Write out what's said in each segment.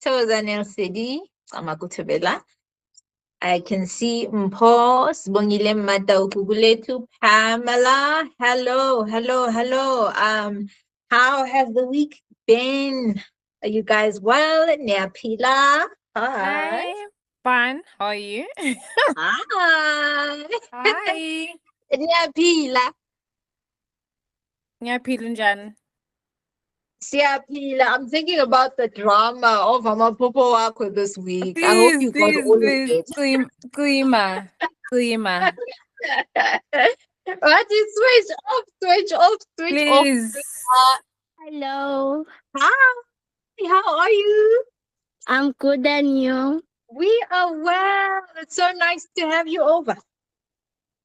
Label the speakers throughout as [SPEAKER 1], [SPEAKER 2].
[SPEAKER 1] Thokozani City, Amakutubela. I can see Mpho, Sibongile Mataukuguletu, Pamela. Hello, hello, hello. How has the week been? Are you guys well? Neapila. Hi.
[SPEAKER 2] Hi, fine. How are you?
[SPEAKER 1] Hi.
[SPEAKER 2] Hi.
[SPEAKER 1] Neapila.
[SPEAKER 2] Ngiyaphila njani?
[SPEAKER 1] Siapila. I'm thinking about the drama of Amapopo Wako this week. I hope you got all of it.
[SPEAKER 2] Klima.
[SPEAKER 1] What is switch off, switch off, switch off.
[SPEAKER 2] Please.
[SPEAKER 3] Hello,
[SPEAKER 1] Hi, how are you?
[SPEAKER 3] I'm good and you?
[SPEAKER 1] We are well. It's so nice to have you over.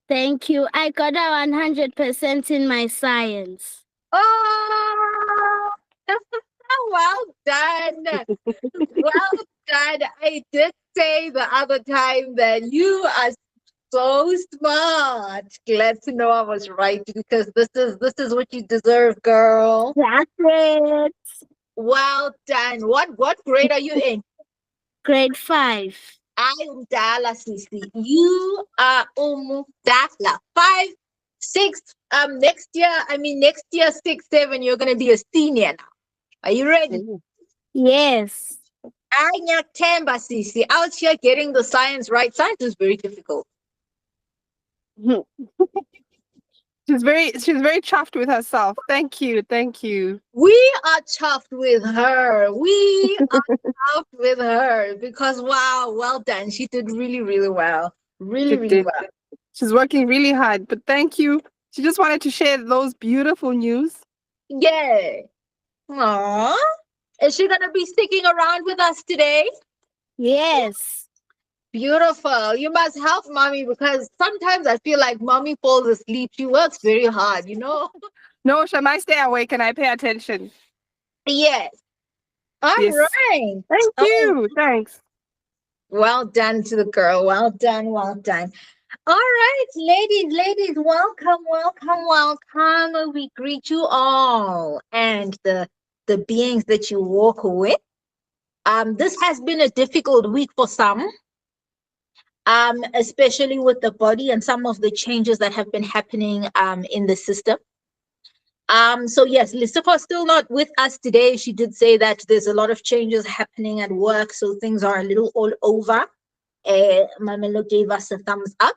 [SPEAKER 3] Thank you. I got a 100% in my science.
[SPEAKER 1] Oh, well done. Well done. I did say the other time that you are so smart. Glad to know I was right because this is what you deserve, girl.
[SPEAKER 3] That's it.
[SPEAKER 1] Well done. What grade are you in?
[SPEAKER 3] Grade 5.
[SPEAKER 1] I umdala sisi. You are umdala. 5, 6. Next year 6, 7. You're gonna be a senior now. Are you ready?
[SPEAKER 3] Yes.
[SPEAKER 1] Temba sisi. Out here getting the science right. Science is very difficult.
[SPEAKER 4] She's very chuffed with herself. Thank you.
[SPEAKER 1] We are chuffed with her. We are chuffed with her because wow, well done. She did really, really well. Really well.
[SPEAKER 4] She's working really hard, but thank you. She just wanted to share those beautiful news.
[SPEAKER 1] Yeah. Aww. Is she gonna be sticking around with us today?
[SPEAKER 3] Yes.
[SPEAKER 1] Beautiful. You must help mommy because sometimes I feel like mommy falls asleep. She works very hard, you know?
[SPEAKER 4] No, shall I stay awake and I pay attention?
[SPEAKER 1] Yes. All
[SPEAKER 4] Yes.
[SPEAKER 1] right.
[SPEAKER 4] Thank you. Thanks.
[SPEAKER 1] Well done to the girl. Well done. Well done. All right, ladies, welcome. We greet you all and the beings that you walk with. This has been a difficult week for some. Especially with the body and some of the changes that have been happening in the system. So yes, Lissafa still not with us today. She did say that there's a lot of changes happening at work, so things are a little all over. Mamelo gave us a thumbs up.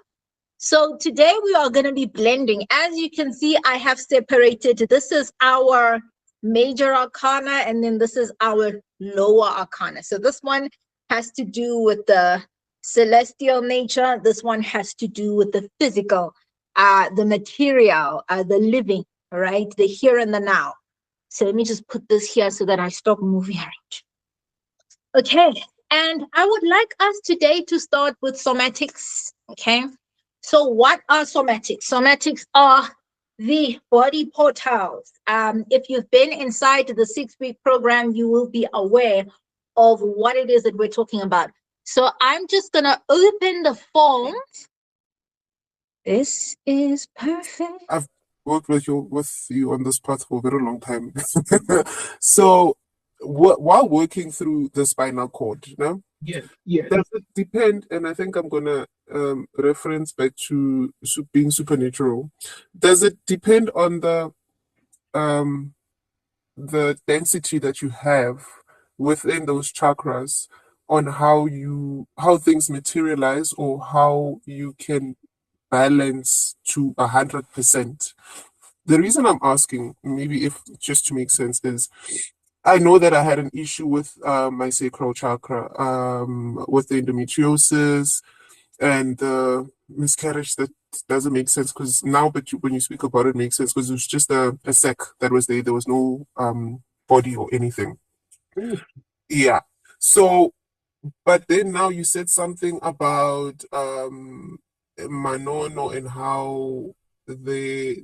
[SPEAKER 1] So today we are going to be blending. As you can see, I have separated. This is our major arcana, and then this is our lower arcana. So this one has to do with the celestial nature. This one has to do with the physical, the material, the living, right? The here and the now. So let me just put this here so that I stop moving around. Okay, and I would like us today to start with somatics, okay? So what are somatics? Somatics are the body portals. If you've been inside the 6-week program, you will be aware of what it is that we're talking about. So I'm just gonna open the form. This is perfect.
[SPEAKER 5] I've worked with you on this path for a very long time. So while working through the spinal cord, you know, does it depend? And I think I'm gonna reference back to being supernatural. Does it depend on the density that you have within those chakras on how things materialize or how you can balance to 100%? The reason I'm asking, maybe if just to make sense, is I know that I had an issue with my sacral chakra, with the endometriosis and the miscarriage. That doesn't make sense because now, but when you speak about it, it makes sense because it was just a sac that was there. There was no body or anything. Yeah. So, but then now you said something about Manono and how the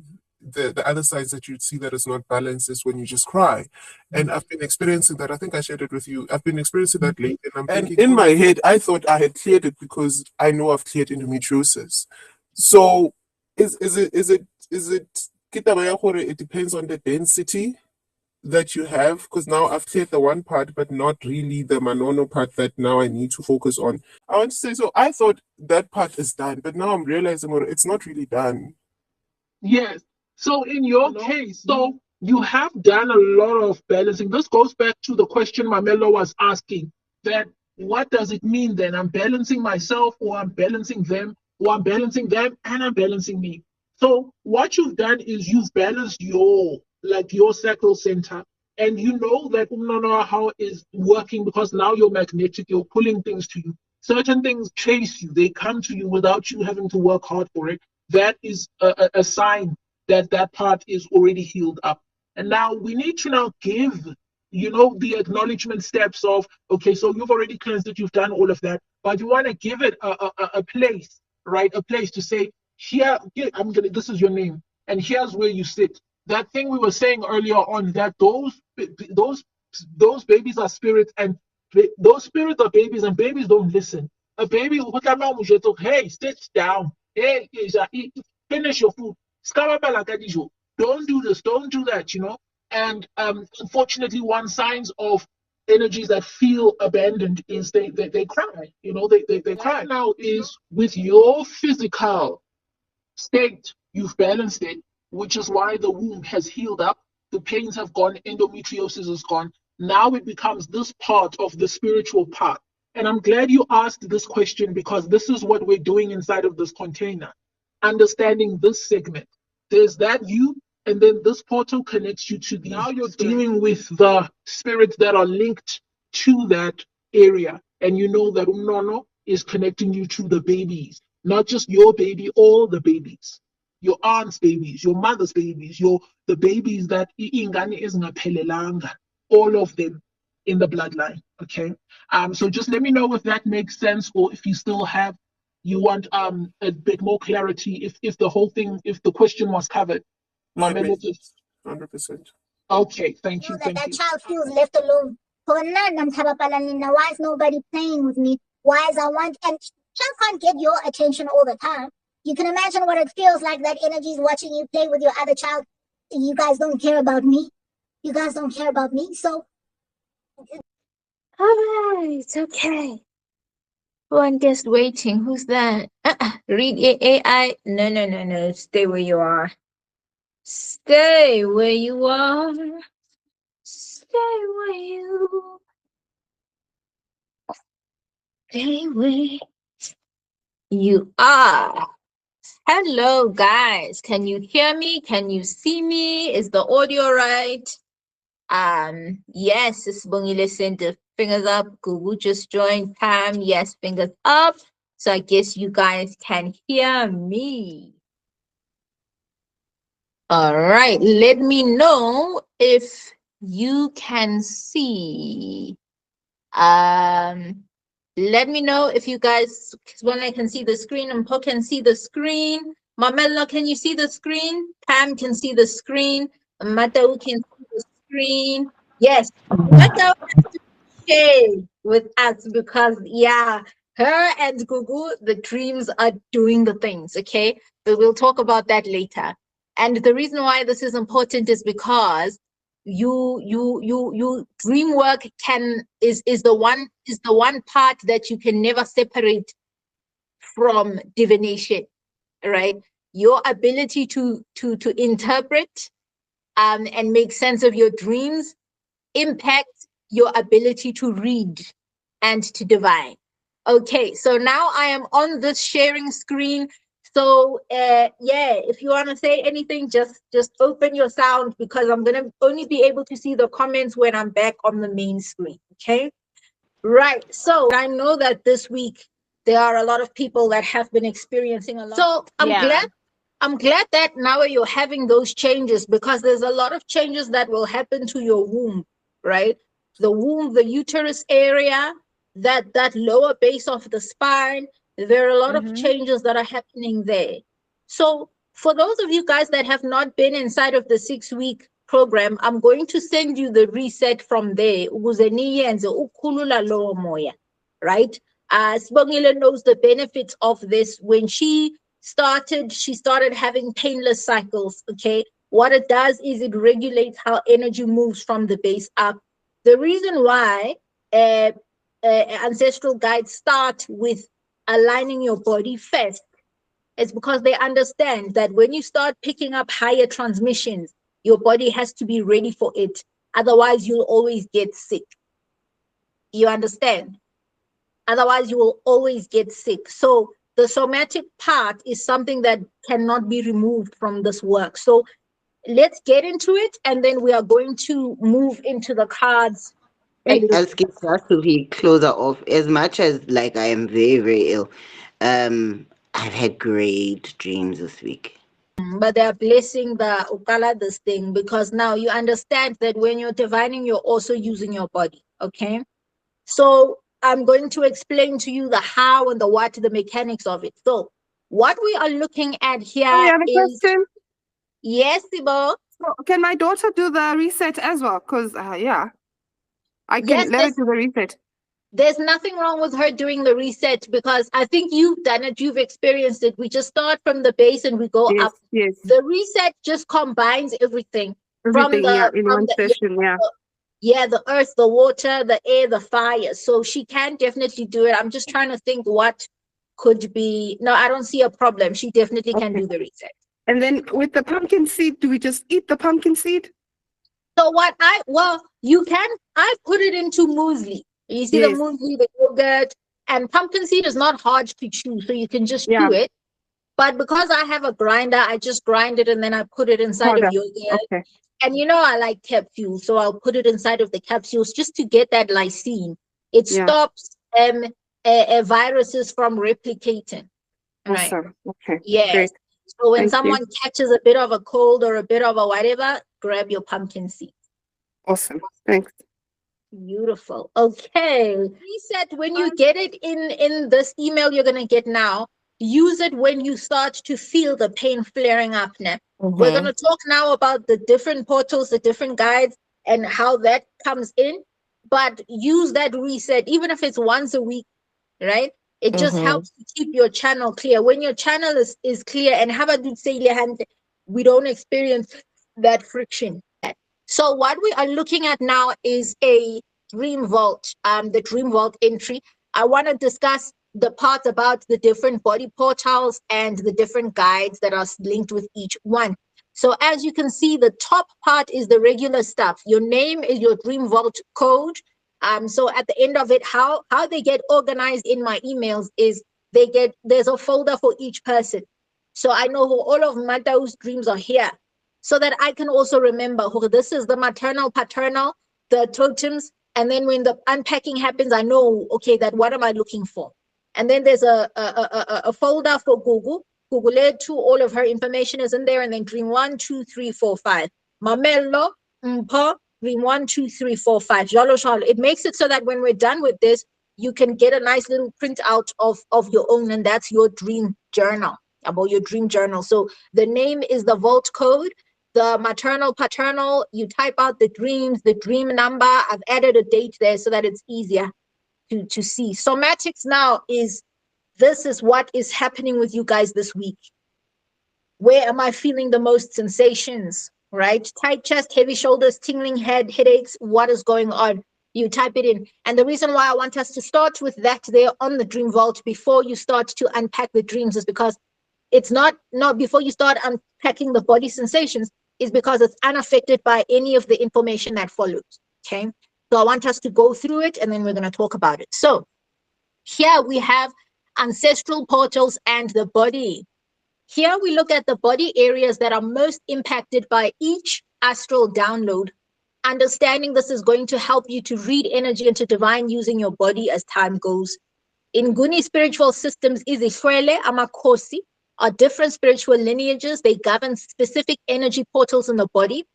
[SPEAKER 5] other sides that you'd see that is not balanced is when you just cry. And I've been experiencing that. I think I shared it with you. I've been experiencing that lately. And in my head, I thought I had cleared it because I know I've cleared endometriosis. So is it it depends on the density that you have, because now I've cleared the one part, but not really the Umnono part that now I need to focus on. I want to say, so I thought that part is done, but now I'm realizing it's not really done.
[SPEAKER 6] Yes. So in your case, so you have done a lot of balancing. This goes back to the question Mamelo was asking, that what does it mean then? I'm balancing myself, or I'm balancing them, or I'm balancing them and I'm balancing me. So what you've done is you've balanced your sacral center, and you know that Umnono how is working, because now you're magnetic, you're pulling things to you. Certain things chase you, they come to you without you having to work hard for it. That is a sign that that part is already healed up. And now we need to now give, the acknowledgement steps of, okay, so you've already cleansed it, you've done all of that, but you want to give it a place, right? A place to say, here, this is your name, and here's where you sit. That thing we were saying earlier on, that those babies are spirits, and those spirits are babies, and babies don't listen. A baby will put hey, sit down. Hey, finish your food. Don't do this, don't do that, And unfortunately, one signs of energies that feel abandoned is they cry, they cry. Now is with your physical state, you've balanced it, which is why the womb has healed up, the pains have gone, endometriosis is gone. Now it becomes this part of the spiritual part. And I'm glad you asked this question, because this is what we're doing inside of this container. Understanding this segment. There's that you, and then this portal connects you to the, now you're dealing with the spirits that are linked to that area. And you know that Umnono is connecting you to the babies, not just your baby, all the babies. Your aunt's babies, your mother's babies, the babies that ingane isingaphelelanga, all of them in the bloodline. Okay. So just let me know if that makes sense, or if you want a bit more clarity, if the question was covered.
[SPEAKER 5] 100%.
[SPEAKER 6] Okay, thank you.
[SPEAKER 7] That child feels left alone. Why is nobody playing with me? Why is and child can't get your attention all the time. You can imagine what it feels like, that energy is watching you play with your other child. You guys don't care about me. You guys don't care about me. So
[SPEAKER 1] All right, okay. One guest waiting. Who's that? Read AI. No. Stay where you are. Stay where you are. Stay where you are. Hello, guys. Can you hear me? Can you see me? Is the audio right? Yes, Isibongile sent the fingers up. Gugu just joined. Pam, yes, fingers up. So I guess you guys can hear me. All right, let me know if you can see. Let me know if you guys, when I can see the screen, and Mpo can see the screen. Mamela, can you see the screen? Pam can see the screen. Matau can see the screen. Yes, Matau has to share with us, because her and Gugu, the dreams are doing the things, okay? But we'll talk about that later. And the reason why this is important is because you dream work is the one part that you can never separate from divination, right? Your ability to interpret and make sense of your dreams impacts your ability to read and to divine. Okay, so now I am on this sharing screen. So if you want to say anything, just open your sound, because I'm going to only be able to see the comments when I'm back on the main screen. Okay, right. So I know that this week there are a lot of people that have been experiencing a lot. So I'm glad that now you're having those changes, because there's a lot of changes that will happen to your womb, right? The womb, the uterus area, that lower base of the spine. There are a lot of changes that are happening there. So for those of you guys that have not been inside of the 6-week program, I'm going to send you the reset from there. Right? Sibongile knows the benefits of this. When she started having painless cycles, okay? what it does is it regulates how energy moves from the base up. The reason why ancestral guides start with aligning your body first is because they understand that when you start picking up higher transmissions, your body has to be ready for it. Otherwise, you'll always get sick. You understand? Otherwise, you will always get sick. So the somatic part is something that cannot be removed from this work. So let's get into it, and then we are going to move into the cards.
[SPEAKER 8] I'll skip that so we close her off. As much as like I am very, very ill, I've had great dreams this week.
[SPEAKER 1] But they are blessing the ukala this thing, because now you understand that when you're divining, you're also using your body. Okay. So I'm going to explain to you the how and the what, the mechanics of it. So what we are looking at here
[SPEAKER 4] I have a
[SPEAKER 1] is,
[SPEAKER 4] question.
[SPEAKER 1] yes, Sibo.
[SPEAKER 4] So can my daughter do the reset as well? Because, yeah, I can
[SPEAKER 1] Yes,
[SPEAKER 4] let her do the reset.
[SPEAKER 1] there's nothing wrong with her doing the reset, because I think you've done it, you've experienced it. We just start from the base and we go
[SPEAKER 4] Yes,
[SPEAKER 1] up.
[SPEAKER 4] yes.
[SPEAKER 1] The reset just combines everything.
[SPEAKER 4] Everything, yeah, in one session, yeah.
[SPEAKER 1] Yeah, the earth, the water, the air, the fire. So she can definitely do it. I'm just trying to think what could be. No, I don't see a problem. She definitely can
[SPEAKER 4] Okay.
[SPEAKER 1] do the reset.
[SPEAKER 4] And then with the pumpkin seed, do we just eat the pumpkin seed?
[SPEAKER 1] So you can, I put it into muesli. You see the
[SPEAKER 4] Yes.
[SPEAKER 1] muesli, the yogurt, and pumpkin seed is not hard to chew. So you can just
[SPEAKER 4] Yeah.
[SPEAKER 1] chew it. But because I have a grinder, I just grind it and then I put it inside
[SPEAKER 4] Powder.
[SPEAKER 1] of yogurt.
[SPEAKER 4] Okay.
[SPEAKER 1] And you know, I like capsules, so I'll put it inside of the capsules just to get that lysine. It
[SPEAKER 4] Yeah.
[SPEAKER 1] stops viruses from replicating. Right.
[SPEAKER 4] Awesome. Okay.
[SPEAKER 1] Yes.
[SPEAKER 4] Great.
[SPEAKER 1] So when
[SPEAKER 4] Thank you.
[SPEAKER 1] someone catches a bit of a cold or a bit of a whatever, grab your pumpkin seed.
[SPEAKER 4] Awesome. Thanks.
[SPEAKER 1] Beautiful. Okay. Reset, when you get it in this email you're gonna get now, use it when you start to feel the pain flaring up now. We're going to talk now about the different portals, the different guides, and how that comes in. But use that reset, even if it's once a week, right? It just helps to keep your channel clear. When your channel is clear, and we don't experience that friction. So what we are looking at now is a dream vault, the dream vault entry. I want to discuss the part about the different body portals and the different guides that are linked with each one. So as you can see, the top part is the regular stuff. Your name is your dream vault code. So at the end of it, how they get organized in my emails is there's a folder for each person. So I know who all of Matau's dreams are here, so that I can also remember who this is, the maternal, paternal, the totems. And then when the unpacking happens, I know, okay, that what am I looking for? And then there's a folder for Google. Google 2, all of her information is in there. And then dream 1, 2, 3, 4, 5. Mamello, Mpa, dream 1, 2, 3, 4, 5. Jalo, jalo. It makes it so that when we're done with this, you can get a nice little printout of your own, and that's your dream journal, about your dream journal. So the name is the vault code. The maternal, paternal, you type out the dreams, the dream number. I've added a date there so that it's easier to see. Somatics now this is what is happening with you guys this week. Where am I feeling the most sensations, right? Tight chest, heavy shoulders, tingling head, headaches. What is going on? You type it in. And the reason why I want us to start with that there on the dream vault before you start to unpack the dreams is because it's not before you start unpacking the body sensations, is because it's unaffected by any of the information that follows, okay? So I want us to go through it, and then we're going to talk about it. So here we have ancestral portals and the body. Here we look at the body areas that are most impacted by each astral download. Understanding this is going to help you to read energy into divine using your body as time goes. In Guni spiritual systems, izihlwele, amakhosi, are different spiritual lineages. They govern specific energy portals in the body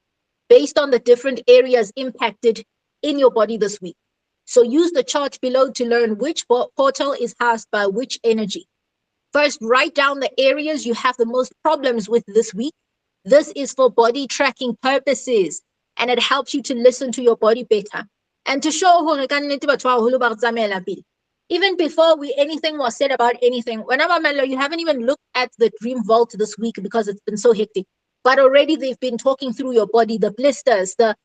[SPEAKER 1] based on the different areas impacted in your body this week. So use the chart below to learn which portal is housed by which energy. First, write down the areas you have the most problems with this week. This is for body tracking purposes, and it helps you to listen to your body better. And to show even before anything was said about anything, whenever Mello, you haven't even looked at the dream vault this week because it's been so hectic. but already they've been talking through your body, the blisters, the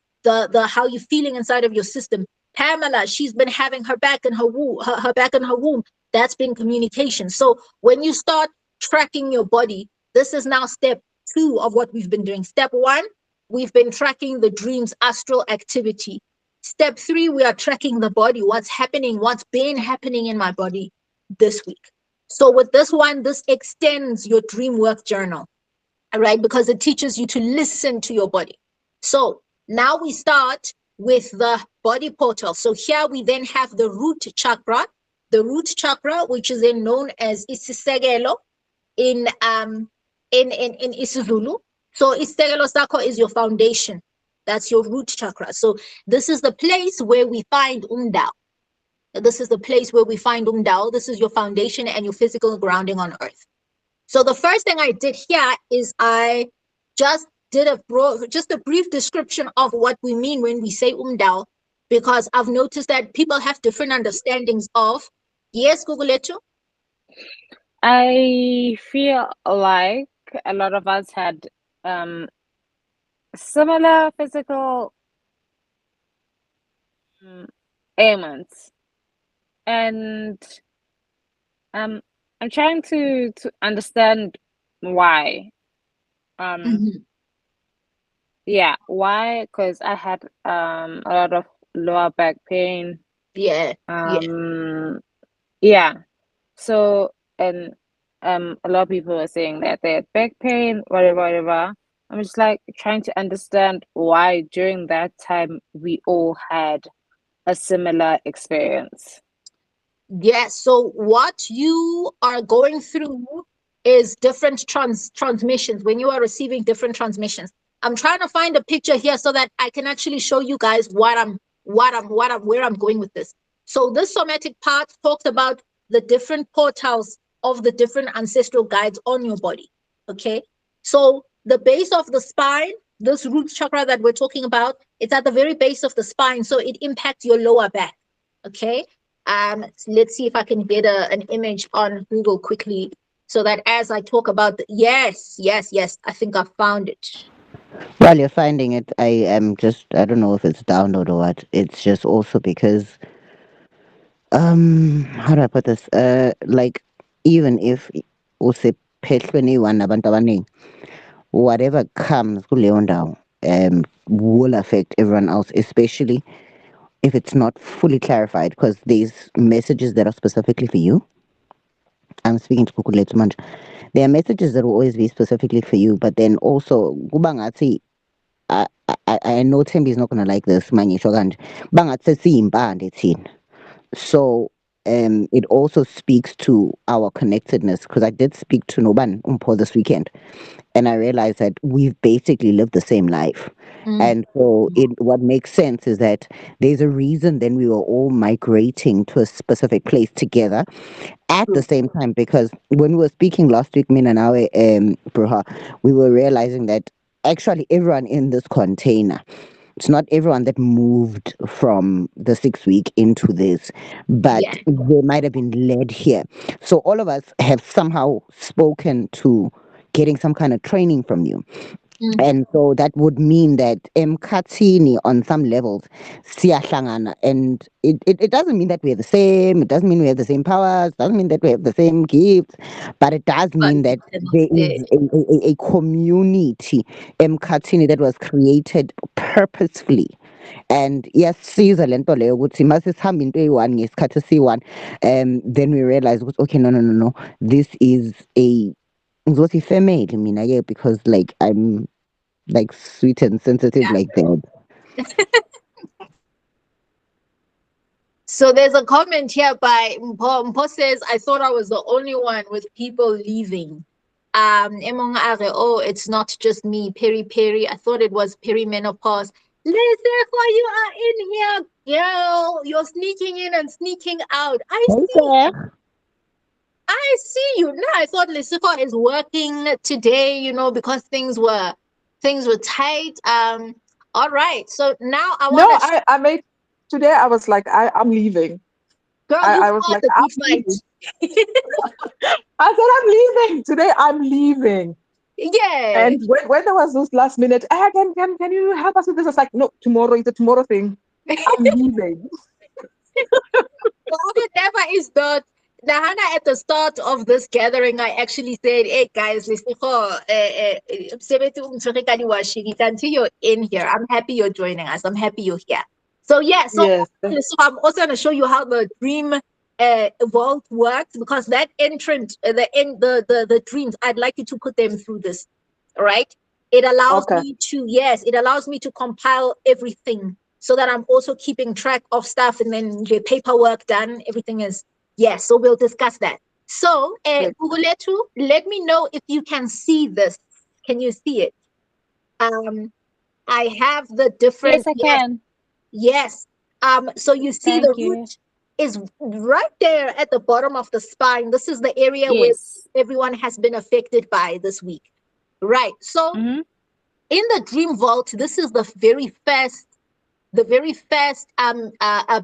[SPEAKER 1] how you're feeling inside of your system. Pamela, she's been having her back and her womb, her back and her womb. That's been communication. So when you start tracking your body, this is now step 2 of what we've been doing. Step 1, we've been tracking the dream's astral activity. Step 3, we are tracking the body, what's happening, what's been happening in my body this week. So with this one, this extends your dream work journal, right? Because it teaches you to listen to your body. So now we start with the body portal. So here we then have the root chakra. The root chakra, which is then known as isisekelo in isiZulu. So isisekelo sakho is your foundation. That's your root chakra. So this is the place where we find umndau. This is the place where we find umndau. This is your foundation and your physical grounding on earth. So the first thing I did here is I just did a brief description of what we mean when we say umndau, because I've noticed that people have different understandings of. Yes, Guguletu?
[SPEAKER 2] I feel like a lot of us had similar physical ailments, and I'm trying to understand why. Yeah, why? Because I had a lot of lower back pain.
[SPEAKER 1] Yeah.
[SPEAKER 2] Yeah. So, and a lot of people are saying that they had back pain, whatever. I'm just like trying to understand why during that time we all had a similar experience.
[SPEAKER 1] Yeah, so what you are going through is different transmissions, when you are receiving different transmissions. I'm trying to find a picture here so that I can actually show you guys where I'm going with this. So this somatic part talks about the different portals of the different ancestral guides on your body. Okay, so the base of the spine, this root chakra that we're talking about, it's at the very base of the spine, so it impacts your lower back. Okay, let's see if I can get an image on Google quickly, so that as I talk about yes, I think I found it.
[SPEAKER 8] While you're finding it, I don't know if it's download or what. It's just also because, how do I put this? Like, even if usephehlwe ni-one nabantu abaningi, whatever comes kuleyo ndawo will affect everyone else, especially if it's not fully clarified, because there's messages that are specifically for you. I'm speaking to Kukulethu manje. There are messages that will always be specifically for you, but then also kuba ngathi, I know Tembi is not gonna like this, mangisho kanje. Bangathi siyimpande thina. So it also speaks to our connectedness, because I did speak to Noban Umpo this weekend, and I realized that we've basically lived the same life. And so what makes sense is that there's a reason then we were all migrating to a specific place together at the same time, because when we were speaking last week, Min and I, Bruha, we were realizing that actually everyone in this container, it's not everyone that moved from the 6 week into this, but they might have been led here. So all of us have somehow spoken to getting some kind of training from you. And so that would mean that Mkatini on some levels, siyahlangana, and it doesn't mean that we're the same, it doesn't mean we have the same powers, it doesn't mean that we have the same gifts, but it does mean that there is a community, Mkatini, that was created purposefully. And yes, siyasiza lento leyo ukuthi masihamba into eyi-one ngesikhathi esiyi-one, then we realize okay, no, this is a ngizothi family mina, yeah, because like I'm like sweet and sensitive like that.
[SPEAKER 1] So there's a comment here by Mpo. Mpo says, I thought I was the only one with people leaving. Emong Are, oh, it's not just me. Peri, I thought it was perimenopause. Lesefo, you are in here, girl. You're sneaking in and sneaking out. I see you. No, I thought Lesefo is working today, you know, because things were tight. All right. So now I want to.
[SPEAKER 9] No, I made today. I was like, I'm leaving.
[SPEAKER 1] Girl,
[SPEAKER 9] I was like, I'm leaving. I said, I'm leaving today. I'm leaving.
[SPEAKER 1] Yeah.
[SPEAKER 9] And when there was those last minute, can you help us with this? It's like, no, tomorrow is a tomorrow thing. I'm leaving.
[SPEAKER 1] Whatever is that. Nahana, at the start of this gathering, I actually said, hey guys, listen, until you're in here. I'm happy you're joining us. I'm happy you're here. So yeah, so,
[SPEAKER 9] Yes.
[SPEAKER 1] so I'm also going to show you how the dream vault works, because that entrant, the dreams, I'd like you to put them through this. All right. It allows
[SPEAKER 9] Okay.
[SPEAKER 1] me to, yes, it allows me to compile everything so that I'm also keeping track of stuff, and then the paperwork done. Everything is, yes. So we'll discuss that. So,
[SPEAKER 9] Good.
[SPEAKER 1] Guguletu, let me know if you can see this. Can you see it? I have the different.
[SPEAKER 2] Yes, I can.
[SPEAKER 1] Yes. So you see the
[SPEAKER 2] Thank you.
[SPEAKER 1] root is right there at the bottom of the spine. This is the area where
[SPEAKER 2] Yes.
[SPEAKER 1] everyone has been affected by this week. Right. So
[SPEAKER 2] Mm-hmm.
[SPEAKER 1] in the dream vault, this is the very first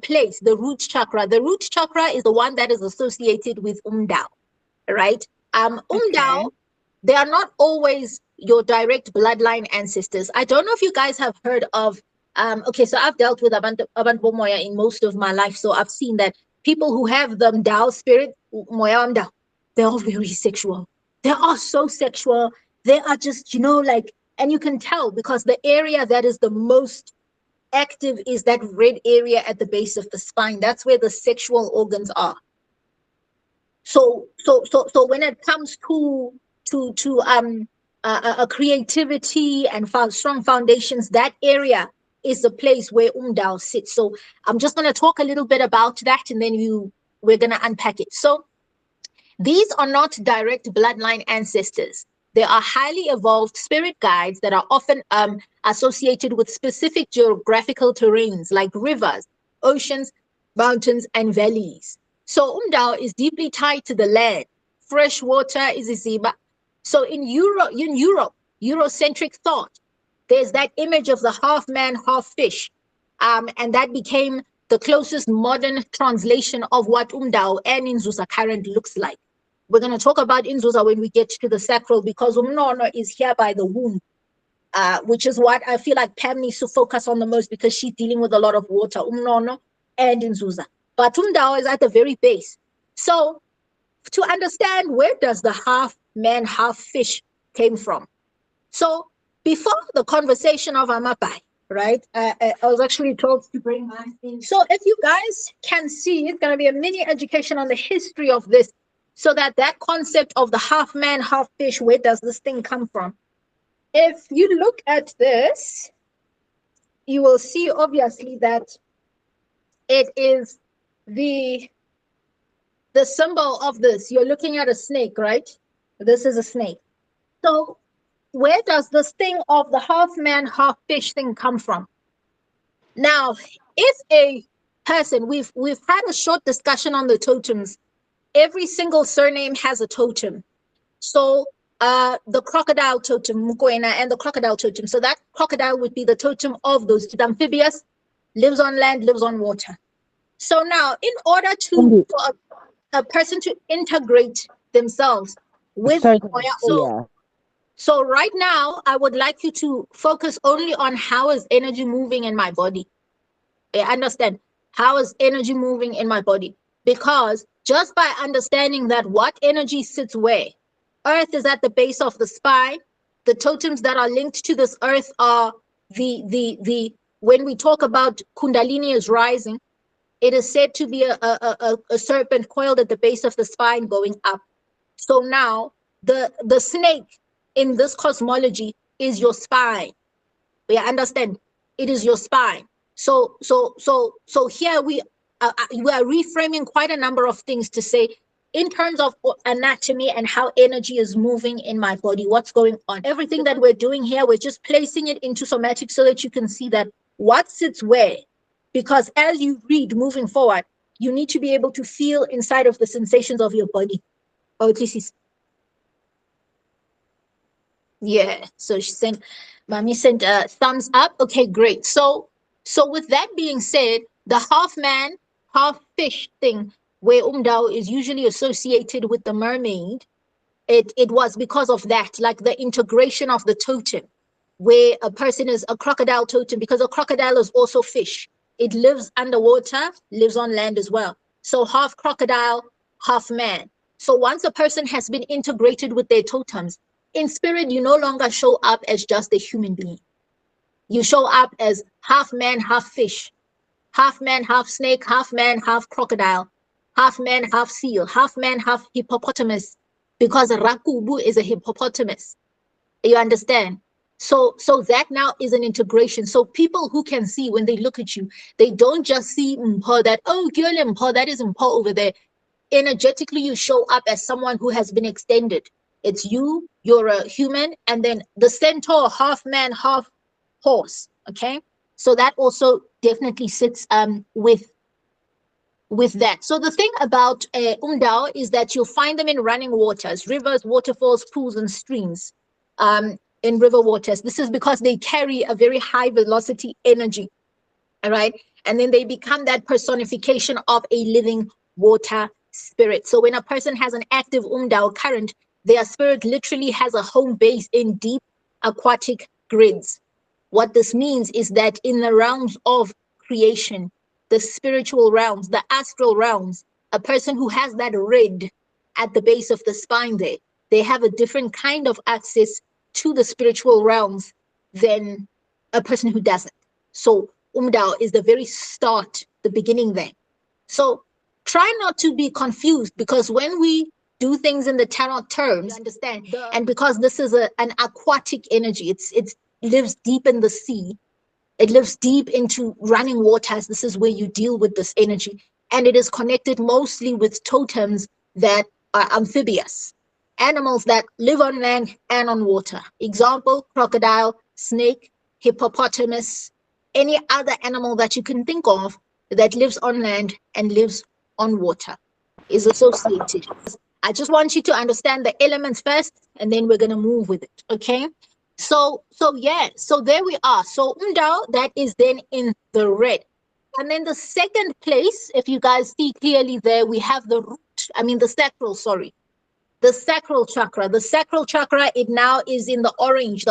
[SPEAKER 1] place, the root chakra. The root chakra is the one that is associated with umndau, right? Umndau, they are not always your direct bloodline ancestors. I don't know if you guys have heard of, okay, so I've dealt with abantu bomoya in most of my life, so I've seen that people who have the umndau spirit, moya umndau, they're all very sexual. They are so sexual. They are just, like, and you can tell because the area that is the most active is that red area at the base of the spine. That's where the sexual organs are. So when it comes to creativity and strong foundations, that area is the place where umndau sits. So I'm just going to talk a little bit about that, and then we're going to unpack it. So these are not direct bloodline ancestors. They are highly evolved spirit guides that are often associated with specific geographical terrains like rivers, oceans, mountains, and valleys. So umndau is deeply tied to the land. Fresh water is iziba. So in Europe, Eurocentric thought, there's that image of the half man, half fish. And that became the closest modern translation of what umndau and inzuza currently looks like. We're going to talk about inzuza when we get to the sacral, because umnono is here by the womb, which is what I feel like Pam needs to focus on the most, because she's dealing with a lot of water, umnono and inzuza. But umndau is at the very base. So to understand, where does the half man, half fish came from? So before the conversation of Amapai, right, I was actually told to bring mine in. So if you guys can see, it's going to be a mini education on the history of this, so that concept of the half man, half fish, where does this thing come from? If you look at this, you will see obviously that it is the symbol of this. You're looking at a snake, right? This is a snake. So where does this thing of the half man, half fish thing come from? Now, if a person, we've had a short discussion on the totems. Every single surname has a totem. So the crocodile totem, Mukwena, and the crocodile totem. So that crocodile would be the totem of those. It's amphibious, lives on land, lives on water. So now, in order for a person to integrate themselves with Moya, so right now, I would like you to focus only on how is energy moving in my body. I understand. How is energy moving in my body? Because just by understanding that what energy sits where, earth is at the base of the spine. The totems that are linked to this earth are the when we talk about Kundalini is rising, it is said to be a serpent coiled at the base of the spine going up. So now the snake in this cosmology is your spine. We understand it is your spine. So here we are reframing quite a number of things to say in terms of anatomy and how energy is moving in my body, what's going on. Everything that we're doing here, we're just placing it into somatic so that you can see that what sits where. Because as you read moving forward, you need to be able to feel inside of the sensations of your body. Oh, this is. Yeah, so she sent, Mommy sent a thumbs up. Okay, great. So with that being said, the half man, half fish thing, where umndau is usually associated with the mermaid, it was because of that, like the integration of the totem, where a person is a crocodile totem, because a crocodile is also fish. It lives underwater, lives on land as well. So half crocodile, half man. So once a person has been integrated with their totems, in spirit, you no longer show up as just a human being. You show up as half man, half fish, half man, half snake, half man, half crocodile, half man, half seal, half man, half hippopotamus, because Rakubu is a hippopotamus. You understand? So that now is an integration. So people who can see, when they look at you, they don't just see Mpho, that, oh, Mpho, that is Mpho over there. Energetically, you show up as someone who has been extended. It's you, you're a human, and then the centaur, half man, half horse. Okay, so that also definitely sits with that. So the thing about umndau is that you'll find them in running waters, rivers, waterfalls, pools, and streams. In river waters, this is because they carry a very high velocity energy. All right, and then they become that personification of a living water spirit. So when a person has an active umndau current, their spirit literally has a home base in deep aquatic grids. What this means is that in the realms of creation, the spiritual realms, the astral realms, a person who has that red at the base of the spine there, they have a different kind of access to the spiritual realms than a person who doesn't. So umndau is the very start, the beginning there. So try not to be confused, because when we do things in the tarot terms, understand, and because this is an aquatic energy, it lives deep in the sea, it lives deep into running waters. This is where you deal with this energy, and it is connected mostly with totems that are amphibious, animals that live on land and on water. Example, crocodile, snake, hippopotamus, any other animal that you can think of that lives on land and lives on water is associated. I just want you to understand the elements first, and then we're going to move with it. Okay. So yeah, so there we are. So umndau, that is then in the red. And then the second place, if you guys see clearly there, we have the sacral, sorry. The sacral chakra. The sacral chakra, it now is in the orange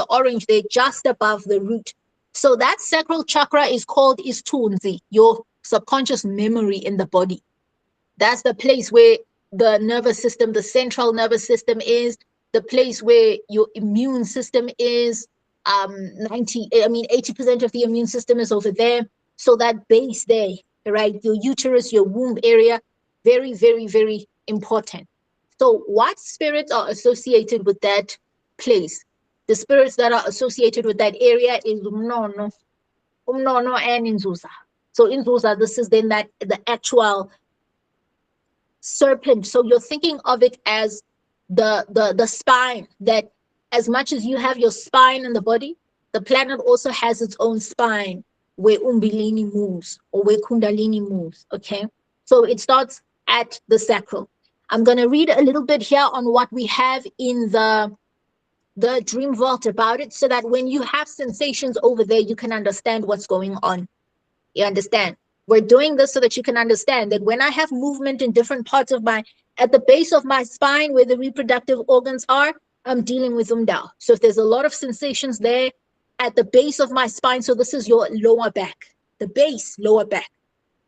[SPEAKER 1] there, just above the root. So that sacral chakra is called isithunzi, your subconscious memory in the body. That's the place where the nervous system, the central nervous system is, the place where your immune system is. 80% of the immune system is over there. So that base there, right? Your uterus, your womb area, very, very, very important. So what spirits are associated with that place? The spirits that are associated with that area is Umnono and inzuza. So inzuza, this is then the actual serpent. So you're thinking of it as the spine, that as much as you have your spine in the body, the planet also has its own spine where umbilini moves or where kundalini moves. Okay, so it starts at the sacral. I'm going to read a little bit here on what we have in the dream vault about it, so that when you have sensations over there, you can understand what's going on. You understand? We're doing this so that you can understand that when I have movement in different parts of at the base of my spine where the reproductive organs are, I'm dealing with umndau. So if there's a lot of sensations there at the base of my spine, so this is your lower back, the base, lower back.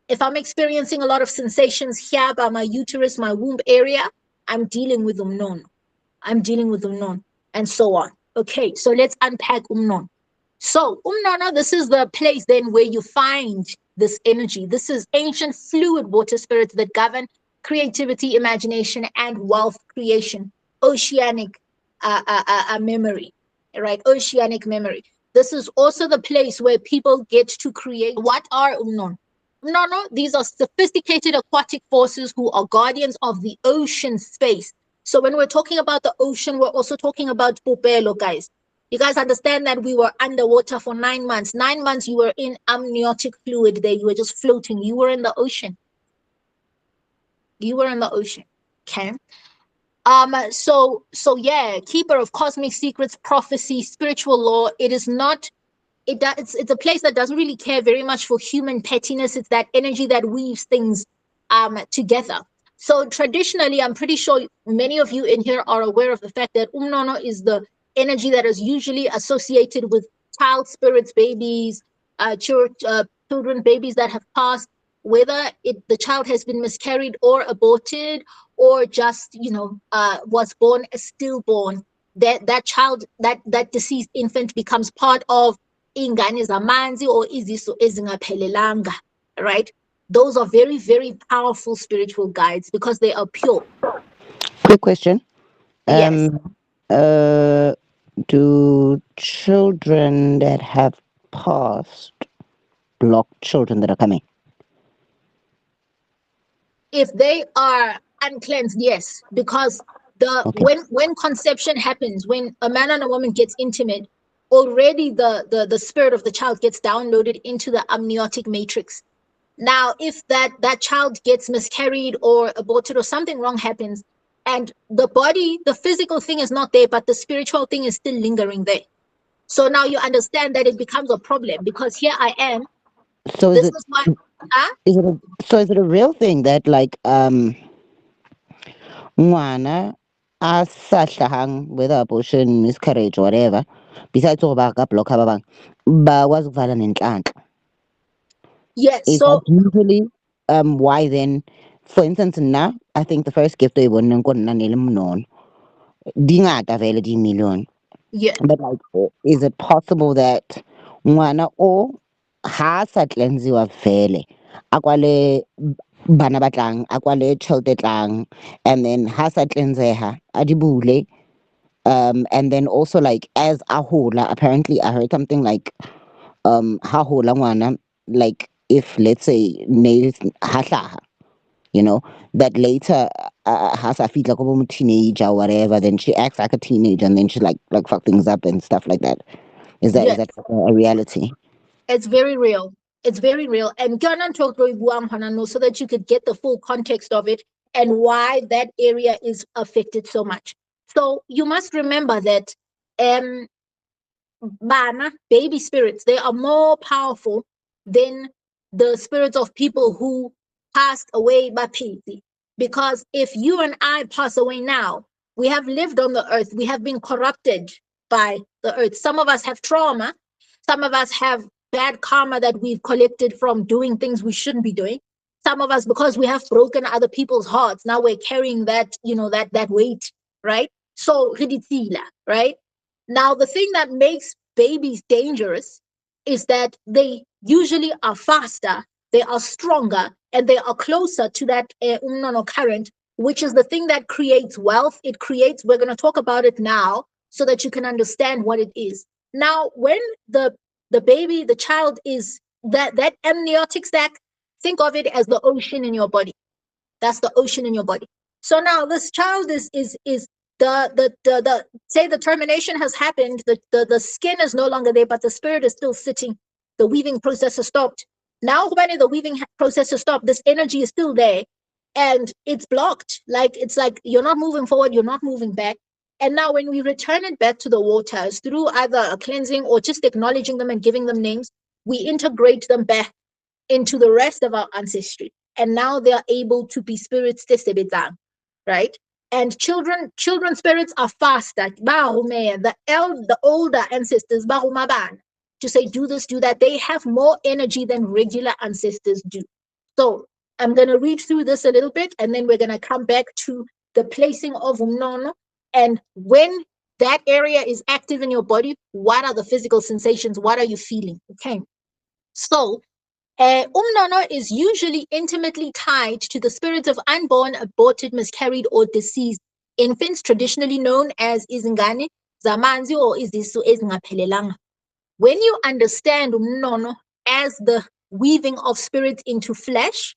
[SPEAKER 1] If I'm experiencing a lot of sensations here by my uterus, my womb area, I'm dealing with umnono. And so on. Okay, so let's unpack umnono. So umnono, this is the place then where you find this energy. This is ancient fluid water spirits that govern creativity, imagination, and wealth creation. Oceanic memory, right? Oceanic memory. This is also the place where people get to create. What are umnono? Umnono, these are sophisticated aquatic forces who are guardians of the ocean space. So when we're talking about the ocean, we're also talking about pupelo, guys. You guys understand that we were underwater for 9 months. 9 months you were in amniotic fluid there. You were just floating. You were in the ocean. Okay. So yeah, keeper of cosmic secrets, prophecy, spiritual law. It's a place that doesn't really care very much for human pettiness. It's that energy that weaves things together. So traditionally, I'm pretty sure many of you in here are aware of the fact that Umnono is the energy that is usually associated with child spirits, babies, children, babies that have passed, whether the child has been miscarried or aborted, or just was born stillborn. That child, that deceased infant becomes part of ingane zamanzi or izisu ezingaphelelanga, right? Those are very, very powerful spiritual guides because they are pure.
[SPEAKER 8] Quick question.
[SPEAKER 1] Yes.
[SPEAKER 8] Do children that have passed block children that are coming?
[SPEAKER 1] If they are uncleansed, yes, because
[SPEAKER 8] Okay.
[SPEAKER 1] when conception happens, when a man and a woman gets intimate, already the spirit of the child gets downloaded into the amniotic matrix. Now, if that child gets miscarried or aborted or something wrong happens, and the body, the physical thing is not there, but the spiritual thing is still lingering there. So now you understand that it becomes a problem, because here I am.
[SPEAKER 8] So
[SPEAKER 1] This is what,
[SPEAKER 8] is it a real thing that like ngwana a sa hlahang, whether abortion, miscarriage, whatever, besides go ba ka block ba bang ba was ukuvala nenhlanhla?
[SPEAKER 1] yes.
[SPEAKER 8] Is
[SPEAKER 1] So
[SPEAKER 8] that usually why then? For instance, now I think the first gift they won nkonna nele mnono di ngata vele di million.
[SPEAKER 1] yeah,
[SPEAKER 8] But like, is it possible that ngwana o ha sa cleansiwa vele akwale bana ba tlang, akwale tjhelete e tlang, and then ha sa cleanseha a di bule, and then also like as a hola, apparently I heard something like ha hola ngwana, like if let's say nails ha hlaha, that later has a feel like a teenager or whatever, then she acts like a teenager and then she like fuck things up and stuff like that. Is
[SPEAKER 1] yes,
[SPEAKER 8] that a reality?
[SPEAKER 1] it's very real. It's very real. And Gyanan talked very buang hanano so that you could get the full context of it and why that area is affected so much. So you must remember that bana, baby spirits, they are more powerful than the spirits of people who passed away by Piti. Because if you and I pass away now, we have lived on the earth, we have been corrupted by the earth. Some of us have trauma, some of us have bad karma that we've collected from doing things we shouldn't be doing. Some of us, because we have broken other people's hearts, now we're carrying that, that weight, right? So, right? Now, the thing that makes babies dangerous is that they usually are faster, they are stronger, and they are closer to that umnono current, which is the thing that creates wealth. It creates, we're going to talk about it now so that you can understand what it is. Now, when the baby, the child is that amniotic sac, think of it as the ocean in your body. That's the ocean in your body. So now this child is the say the termination has happened, the skin is no longer there, but the spirit is still sitting. The weaving process has stopped. Now when the weaving process has stopped, this energy is still there and it's blocked. Like it's like you're not moving forward, you're not moving back. And now when we return it back to the waters through either a cleansing or just acknowledging them and giving them names, we integrate them back into the rest of our ancestry. And now they are able to be spirits tesebetsang, right? And children spirits are faster. The older ancestors, to say do this, do that, they have more energy than regular ancestors do. So I'm going to read through this a little bit, and then we're going to come back to the placing of Umnono. And when that area is active in your body, what are the physical sensations? What are you feeling? Okay. So Umnono is usually intimately tied to the spirits of unborn, aborted, miscarried, or deceased infants, traditionally known as izingane, zamanzi, or izisu ezingaphelelanga. When you understand Umnono as the weaving of spirit into flesh,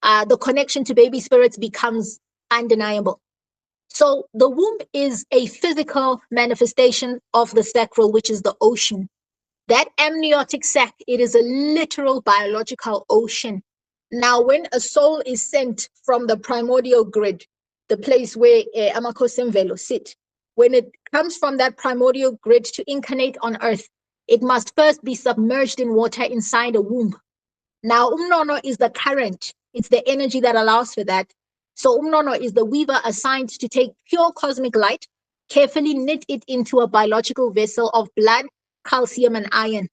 [SPEAKER 1] the connection to baby spirits becomes undeniable. So the womb is a physical manifestation of the sacral, which is the ocean. That amniotic sac, it is a literal biological ocean. Now, when a soul is sent from the primordial grid, the place where Amakosemvelo sit, when it comes from that primordial grid to incarnate on earth, it must first be submerged in water inside a womb. Now, Umnono is the current. It's the energy that allows for that. So Umnono is the weaver assigned to take pure cosmic light, carefully knit it into a biological vessel of blood, calcium, and iron.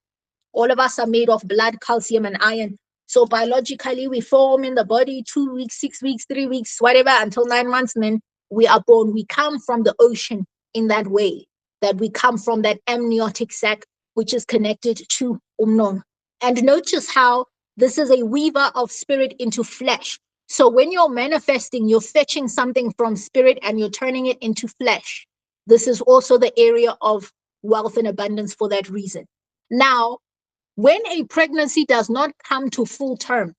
[SPEAKER 1] All of us are made of blood, calcium, and iron. So biologically, we form in the body 2 weeks, 6 weeks, 3 weeks, whatever, until 9 months, and then we are born. We come from the ocean in that way, that we come from that amniotic sac, which is connected to Umnono. And notice how this is a weaver of spirit into flesh. So when you're manifesting, you're fetching something from spirit and you're turning it into flesh. This is also the area of wealth and abundance for that reason. Now, when a pregnancy does not come to full term,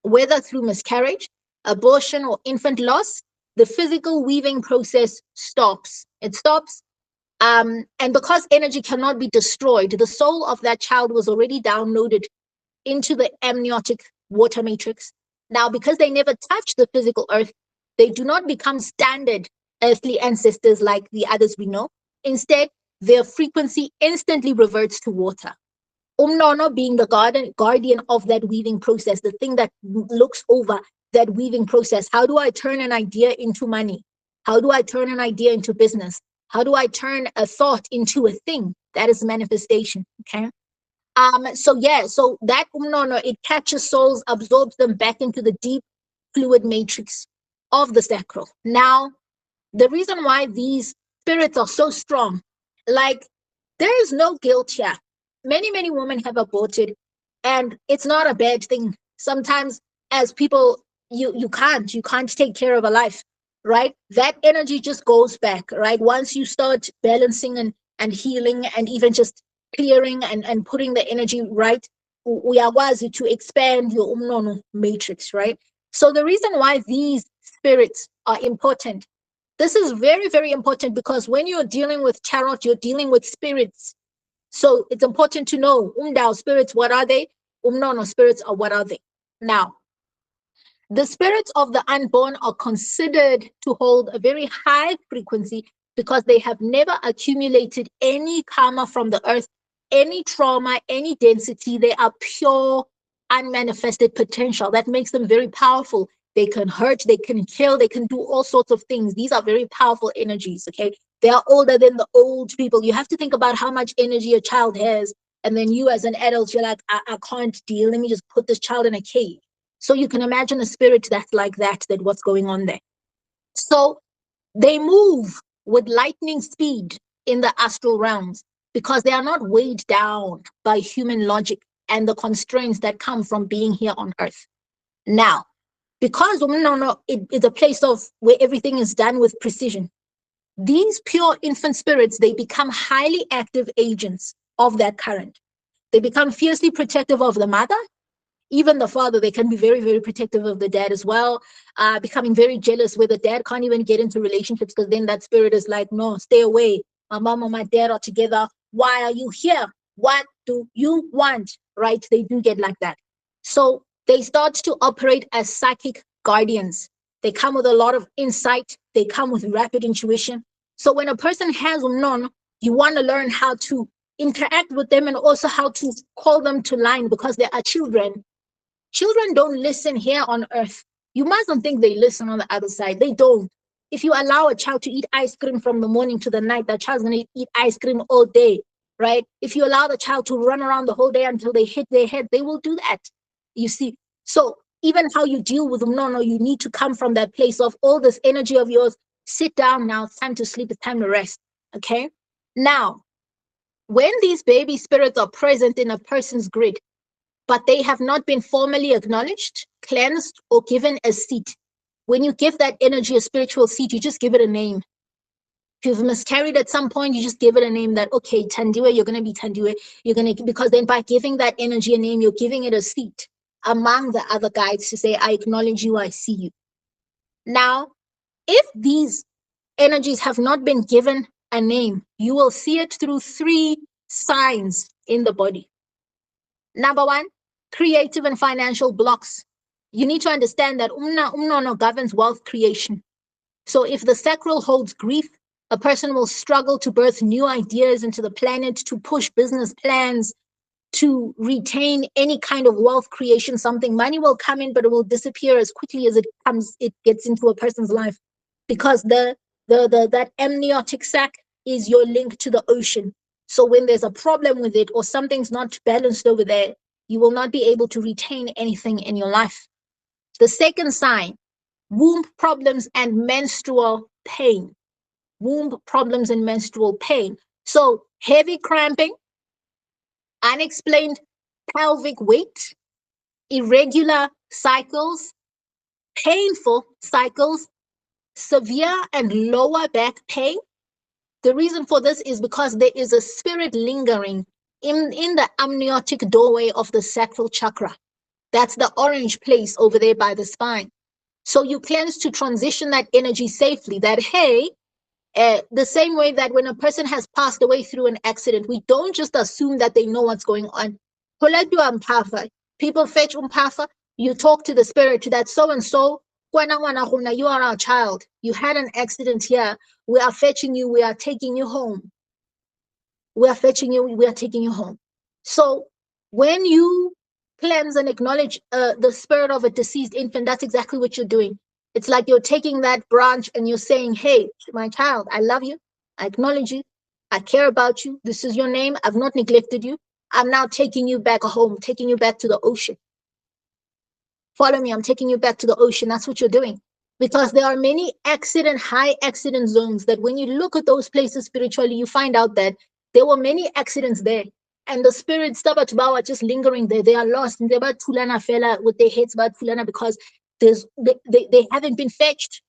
[SPEAKER 1] whether through miscarriage, abortion, or infant loss, the physical weaving process stops. It stops. And because energy cannot be destroyed, the soul of that child was already downloaded into the amniotic water matrix. Now, because they never touch the physical earth, they do not become standard earthly ancestors like the others we know. Instead, their frequency instantly reverts to water. Umnono being the guardian of that weaving process, the thing that looks over that weaving process. How do I turn an idea into money? How do I turn an idea into business? How do I turn a thought into a thing? That is manifestation, okay? So that Umnono, it catches souls, absorbs them back into the deep fluid matrix of the sacral. Now, the reason why these spirits are so strong, like, there is no guilt here. Many women have aborted, and it's not a bad thing. Sometimes, as people, you can't take care of a life, right? That energy just goes back, right? Once you start balancing and healing and even just clearing and putting the energy right, we are wise to expand your Umnono matrix, right? So the reason why these spirits are important, this is very, very important, because when you're dealing with tarot, you're dealing with spirits. So it's important to know umndau spirits, what are they? Umnono spirits are what are they? Now, the spirits of the unborn are considered to hold a very high frequency because they have never accumulated any karma from the earth, any trauma, any density. They are pure, unmanifested potential. That makes them very powerful. They can hurt, they can kill, they can do all sorts of things. These are very powerful energies, okay? They are older than the old people. You have to think about how much energy a child has. And then you as an adult, you're like, I can't deal. Let me just put this child in a cage. So you can imagine a spirit that's like that what's going on there. So they move with lightning speed in the astral realms because they are not weighed down by human logic and the constraints that come from being here on earth. Now, because it is a place of where everything is done with precision, these pure infant spirits, they become highly active agents of that current. They become fiercely protective of the mother, even the father. They can be very, very protective of the dad as well, becoming very jealous where the dad can't even get into relationships because then that spirit is like, no, stay away. My mom and my dad are together. Why are you here? What do you want? Right? They do get like that. So they start to operate as psychic guardians. They come with a lot of insight. They come with rapid intuition. So when a person has Umnono, you want to learn how to interact with them and also how to call them to line because they are children. Children don't listen here on earth. You mustn't think they listen on the other side. They don't. If you allow a child to eat ice cream from the morning to the night, that child's going to eat ice cream all day, right? If you allow the child to run around the whole day until they hit their head, they will do that. You see? So even how you deal with them, no, you need to come from that place of all this energy of yours. Sit down now. It's time to sleep. It's time to rest. Okay? Now, when these baby spirits are present in a person's grid, but they have not been formally acknowledged, cleansed, or given a seat. When you give that energy a spiritual seat, you just give it a name. If you've miscarried at some point, you just give it a name that, okay, Tandiwe, you're going to be Tandiwe. Because then by giving that energy a name, you're giving it a seat among the other guides to say, I acknowledge you, I see you. Now, if these energies have not been given a name, you will see it through 3 signs in the body. Number 1, creative and financial blocks. You need to understand that Umnono governs wealth creation. So if the sacral holds grief, a person will struggle to birth new ideas into the planet, to push business plans, to retain any kind of wealth creation, something. Money will come in, but it will disappear as quickly as it gets into a person's life, because that amniotic sac is your link to the ocean. So when there's a problem with it or something's not balanced over there, you will not be able to retain anything in your life. The second sign, womb problems and menstrual pain. Womb problems and menstrual pain. So heavy cramping, unexplained pelvic weight, irregular cycles, painful cycles, severe and lower back pain. The reason for this is because there is a spirit lingering in the amniotic doorway of the sacral chakra. That's the orange place over there by the spine. So you cleanse to transition that energy safely, that, hey, the same way that when a person has passed away through an accident, we don't just assume that they know what's going on. People fetch umpatha, you talk to the spirit, to that so-and-so, you are our child. You had an accident here. We are fetching you. We are taking you home. We are fetching you. We are taking you home. So when you cleanse and acknowledge the spirit of a deceased infant, that's exactly what you're doing. It's like you're taking that branch and you're saying, hey, my child, I love you. I acknowledge you. I care about you. This is your name. I've not neglected you. I'm now taking you back home, taking you back to the ocean. Follow me. I'm taking you back to the ocean. That's what you're doing. Because there are many high accident zones that when you look at those places spiritually, you find out that there were many accidents there. And the spirits are just lingering there. They are lost. And they're about tulana fella with their heads about tulana because they haven't been fetched.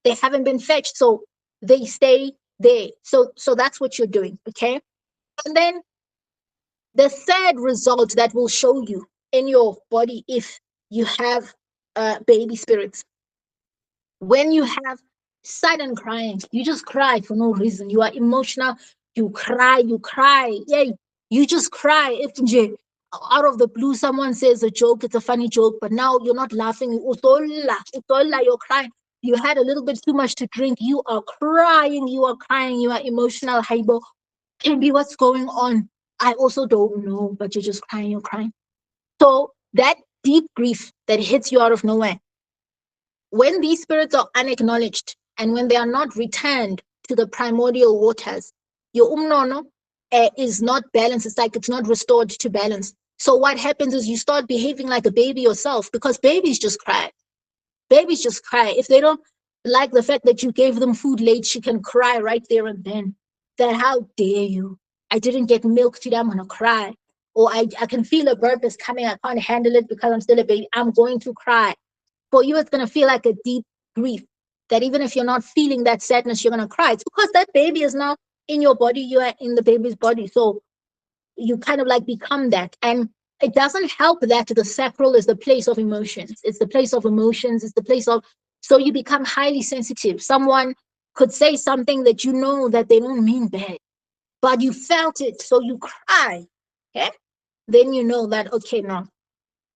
[SPEAKER 1] They haven't been fetched. So they stay there. So that's what you're doing. Okay. And then the third result that will show you in your body if you have baby spirits. When you have sudden crying, you just cry for no reason. You are emotional. You cry. Yeah, you just cry. If out of the blue someone says a joke, it's a funny joke, but now you're not laughing. You're crying. You had a little bit too much to drink. You are crying. You are emotional. Haibo. Can be what's going on. I also don't know, but you're just crying. You're crying. So that deep grief that hits you out of nowhere, when these spirits are unacknowledged and when they are not returned to the primordial waters, your umnono is not balanced. It's like it's not restored to balance. So what happens is you start behaving like a baby yourself, because babies just cry. Babies just cry. If they don't like the fact that you gave them food late, she can cry right there and then. That how dare you? I didn't get milk today, I'm gonna cry. Or I can feel a burp is coming, I can't handle it because I'm still a baby, I'm going to cry. For you, it's going to feel like a deep grief, that even if you're not feeling that sadness, you're going to cry. It's because that baby is now in your body, you are in the baby's body. So you kind of like become that. And it doesn't help that the sacral is the place of emotions. It's the place of emotions. It's the place of, so you become highly sensitive. Someone could say something that you know that they don't mean bad, but you felt it, so you cry. Okay? Then you know that, okay, no.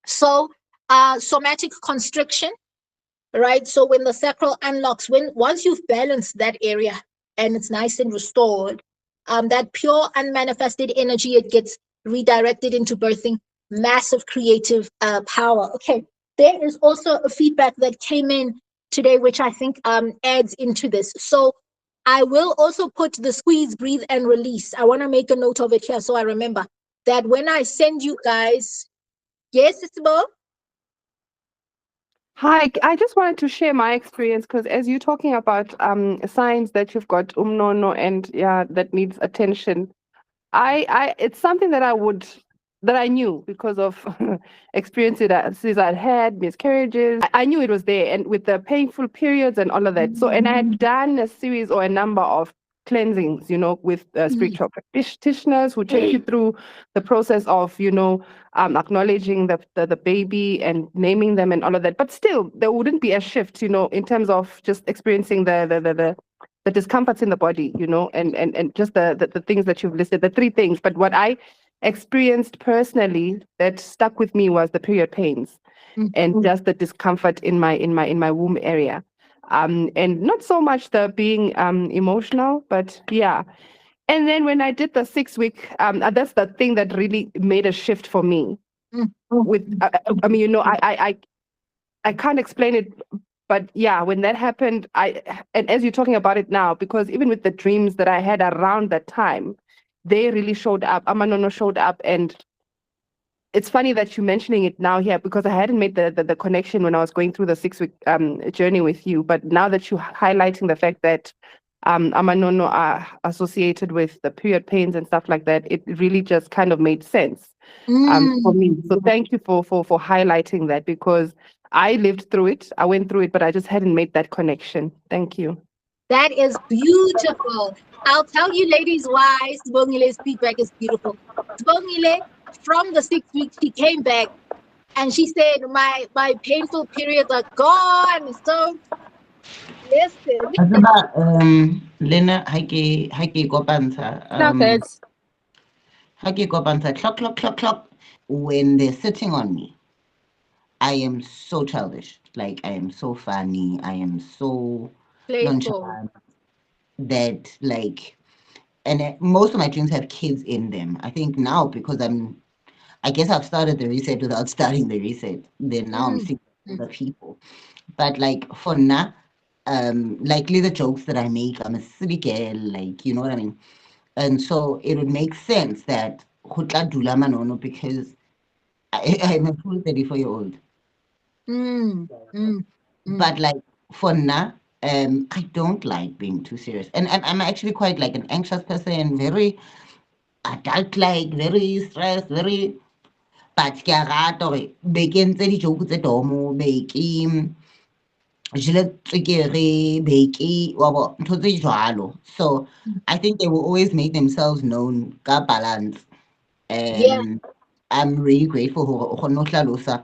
[SPEAKER 1] So somatic constriction, right? So when the sacral unlocks, once you've balanced that area and it's nice and restored, that pure unmanifested energy, it gets redirected into birthing massive creative power. Okay, there is also a feedback that came in today, which I think adds into this. So I will also put the squeeze, breathe, and release. I want to make a note of it here so I remember that when I send you guys, yes, it's Bo.
[SPEAKER 4] Hi, I just wanted to share my experience because as you're talking about signs that you've got umnono and yeah, that needs attention, I it's something that I knew because of experiences that I'd had, miscarriages. I knew it was there, and with the painful periods and all of that. So, and I had done a series or a number of cleansings, with spiritual practitioners who take you through the process of, acknowledging the baby and naming them and all of that. But still, there wouldn't be a shift, in terms of just experiencing the discomforts in the body, and just the things that you've listed, the three things. But what I experienced personally that stuck with me was the period pains and just the discomfort in my womb area. And not so much the being emotional, but yeah. And then when I did the 6-week, that's the thing that really made a shift for me. With, I mean, you know, I can't explain it, but yeah, when that happened, and as you're talking about it now, because even with the dreams that I had around that time, they really showed up. Umnono showed up, and it's funny that you're mentioning it now here because I hadn't made the connection when I was going through the 6-week journey with you. But now that you're highlighting the fact that Umnono are associated with the period pains and stuff like that, it really just kind of made sense for me. So thank you for highlighting that, because I lived through it. I went through it, but I just hadn't made that connection. Thank you.
[SPEAKER 1] That is beautiful. I'll tell you ladies why Sibongile's feedback is beautiful. Sibongile, from the 6 weeks, she came back and she said, my painful periods are gone. So listen.
[SPEAKER 8] Lena, ha ke kopantsha,
[SPEAKER 2] Not good.
[SPEAKER 8] ha ke kopantsha, clock. When they're sitting on me, I am so childish. Like, I am so funny. I am so
[SPEAKER 1] Playful.
[SPEAKER 8] nonchalant that, like, and most of my dreams have kids in them. I think now, because I guess I've started the reset without starting the reset. Then now I'm seeing other people. But like for now, like little jokes that I make, I'm a silly girl, like, you know what I mean? And so it would make sense that ho tla dula manono, because I'm a full 34-year-old. But like for now, I don't like being too serious. And I'm actually quite like an anxious person, very adult-like, very stressed, very. But ke a rata hore be ke entse di-joke tse domo, be ke jele tswekere, be ke wa bo ntho tse jwalo. So I think they will always make themselves known ka balance.
[SPEAKER 1] Yeah.
[SPEAKER 8] I'm really grateful hore o kgonne ho hlalosa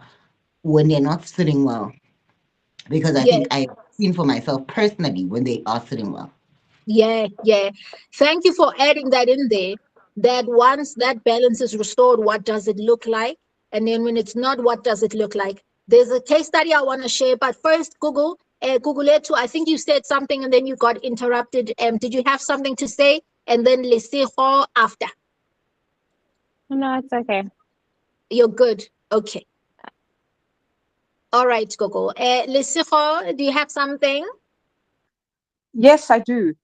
[SPEAKER 8] when they're not sitting well, because I think I've seen for myself personally when they are sitting well.
[SPEAKER 1] Yeah. Thank you for adding that in there. That once that balance is restored, what does it look like? And then when it's not, what does it look like? There's a case study I want to share, but first, Google too. I think you said something and then you got interrupted. Did you have something to say? And then Lesego after.
[SPEAKER 2] No, it's okay.
[SPEAKER 1] You're good. Okay. All right, Gogo. Lesego, do you have something?
[SPEAKER 9] Yes, I do.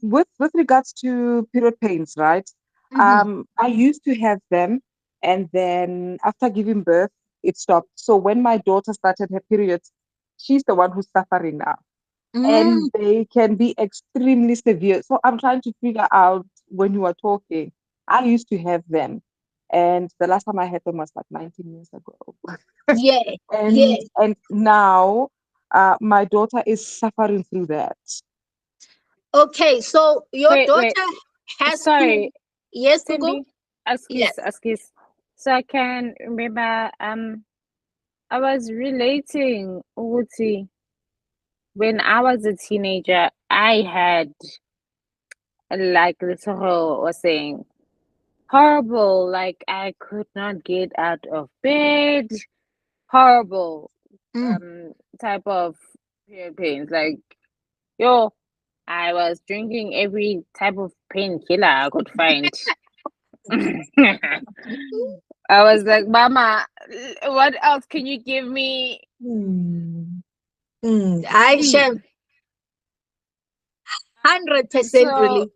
[SPEAKER 9] With regards to period pains, right? I used to have them, and then after giving birth, it stopped. So when my daughter started her periods, she's the one who's suffering now, and they can be extremely severe. So I'm trying to figure out, when you are talking, I used to have them, and the last time I had them was like 19 years ago.
[SPEAKER 1] Yeah.
[SPEAKER 9] And now, my daughter is suffering through that.
[SPEAKER 1] Okay, so your daughter has
[SPEAKER 2] Sorry.
[SPEAKER 1] to. Yes, Google.
[SPEAKER 2] Excuse. So I can remember. I was relating Uti when I was a teenager. I had, like Little was saying, horrible. Like I could not get out of bed. Horrible. Type of period pains. Like, yo, I was drinking every type of painkiller I could find. I was like, Mama, what else can you give me?
[SPEAKER 1] I shall 100% really.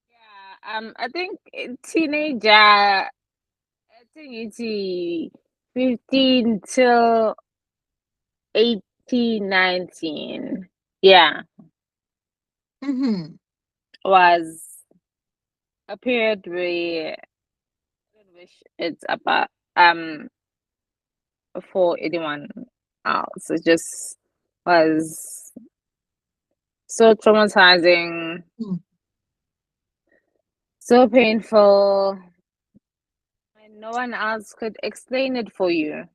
[SPEAKER 2] Yeah, I think teenager, I think it's 15 till 18, 19. Yeah. Was a period where I wish it's about for anyone else. It just was so traumatizing, so painful, and no one else could explain it for you.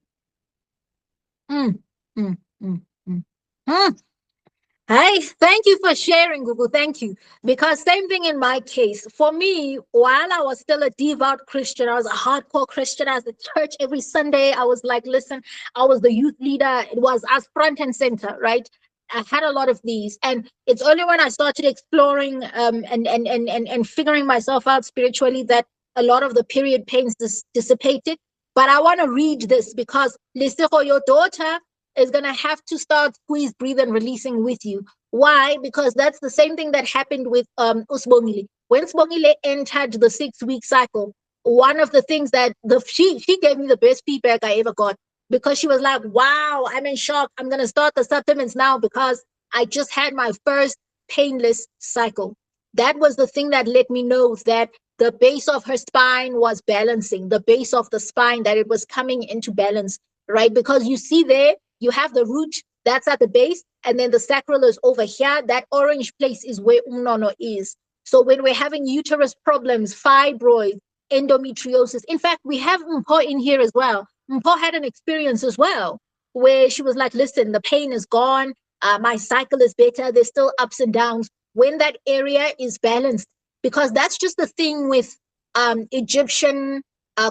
[SPEAKER 1] Hi, thank you for sharing, Google. Thank you. Because same thing in my case. For me, while I was still a devout Christian, I was a hardcore Christian. I was at church every Sunday. I was like, listen, I was the youth leader. It was us front and center, right? I had a lot of these, and it's only when I started exploring and figuring myself out spiritually that a lot of the period pains dissipated. But I want to read this because Lesego, your daughter is gonna have to start squeeze, breathe, and releasing with you. Why? Because that's the same thing that happened with Usbongile. When Sbongile entered the 6-week cycle, one of the things that she gave me the best feedback I ever got, because she was like, wow, I'm in shock. I'm going to start the supplements now because I just had my first painless cycle. That was the thing that let me know that the base of her spine was balancing, the base of the spine, that it was coming into balance, right? Because you see there, you have the root, that's at the base, and then the sacral is over here. That orange place is where Umnono is. So when we're having uterus problems, fibroids, endometriosis, in fact, we have Mpo in here as well. Mpo had an experience as well where she was like, listen, the pain is gone. My cycle is better. There's still ups and downs. When that area is balanced, because that's just the thing with Egyptian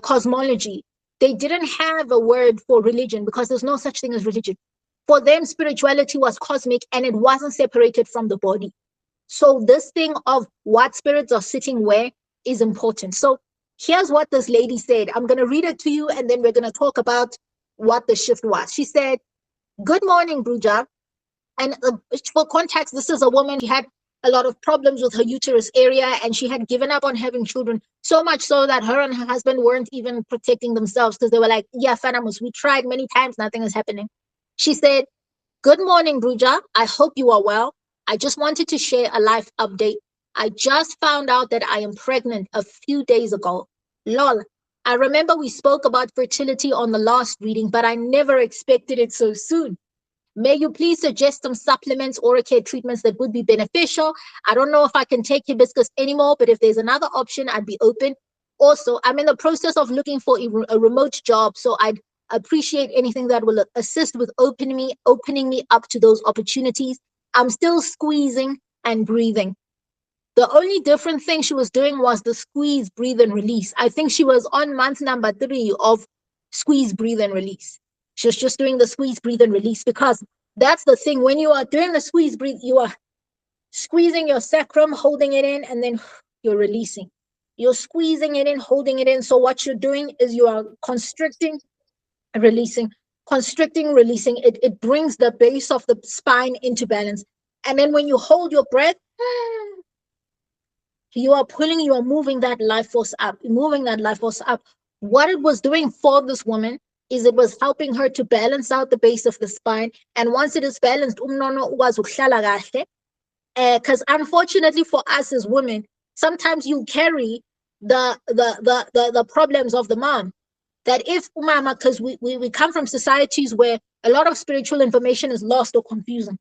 [SPEAKER 1] cosmology. They didn't have a word for religion because there's no such thing as religion. For them, spirituality was cosmic and it wasn't separated from the body. So this thing of what spirits are sitting where is important. So here's what this lady said. I'm going to read it to you and then we're going to talk about what the shift was. She said, good morning, Bruja. And for context, this is a woman who had a lot of problems with her uterus area and she had given up on having children, so much so that her and her husband weren't even protecting themselves because they were like, yeah, Fanamus, we tried many times, nothing is happening. She said, good morning, Bruja. I hope you are well. I just wanted to share a life update. I just found out that I am pregnant a few days ago. Lol. I remember we spoke about fertility on the last reading, but I never expected it so soon. May you please suggest some supplements or care treatments that would be beneficial? I don't know if I can take hibiscus anymore, but if there's another option, I'd be open. Also, I'm in the process of looking for a remote job, so I'd appreciate anything that will assist with opening me up to those opportunities. I'm still squeezing and breathing. The only different thing she was doing was the squeeze, breathe, and release. I think she was on month number 3 of squeeze, breathe, and release. She was just doing the squeeze, breathe, and release because that's the thing. When you are doing the squeeze, breathe, you are squeezing your sacrum, holding it in, and then you're releasing. You're squeezing it in, holding it in. So what you're doing is you are constricting, releasing, constricting, releasing. It brings the base of the spine into balance. And then when you hold your breath, you are pulling, you are moving that life force up, moving that life force up. What it was doing for this woman is it was helping her to balance out the base of the spine. And once it is balanced, Umnono was uhlala kahle. Because unfortunately for us as women, sometimes you carry the problems of the mom. That if umama, because we come from societies where a lot of spiritual information is lost or confusing.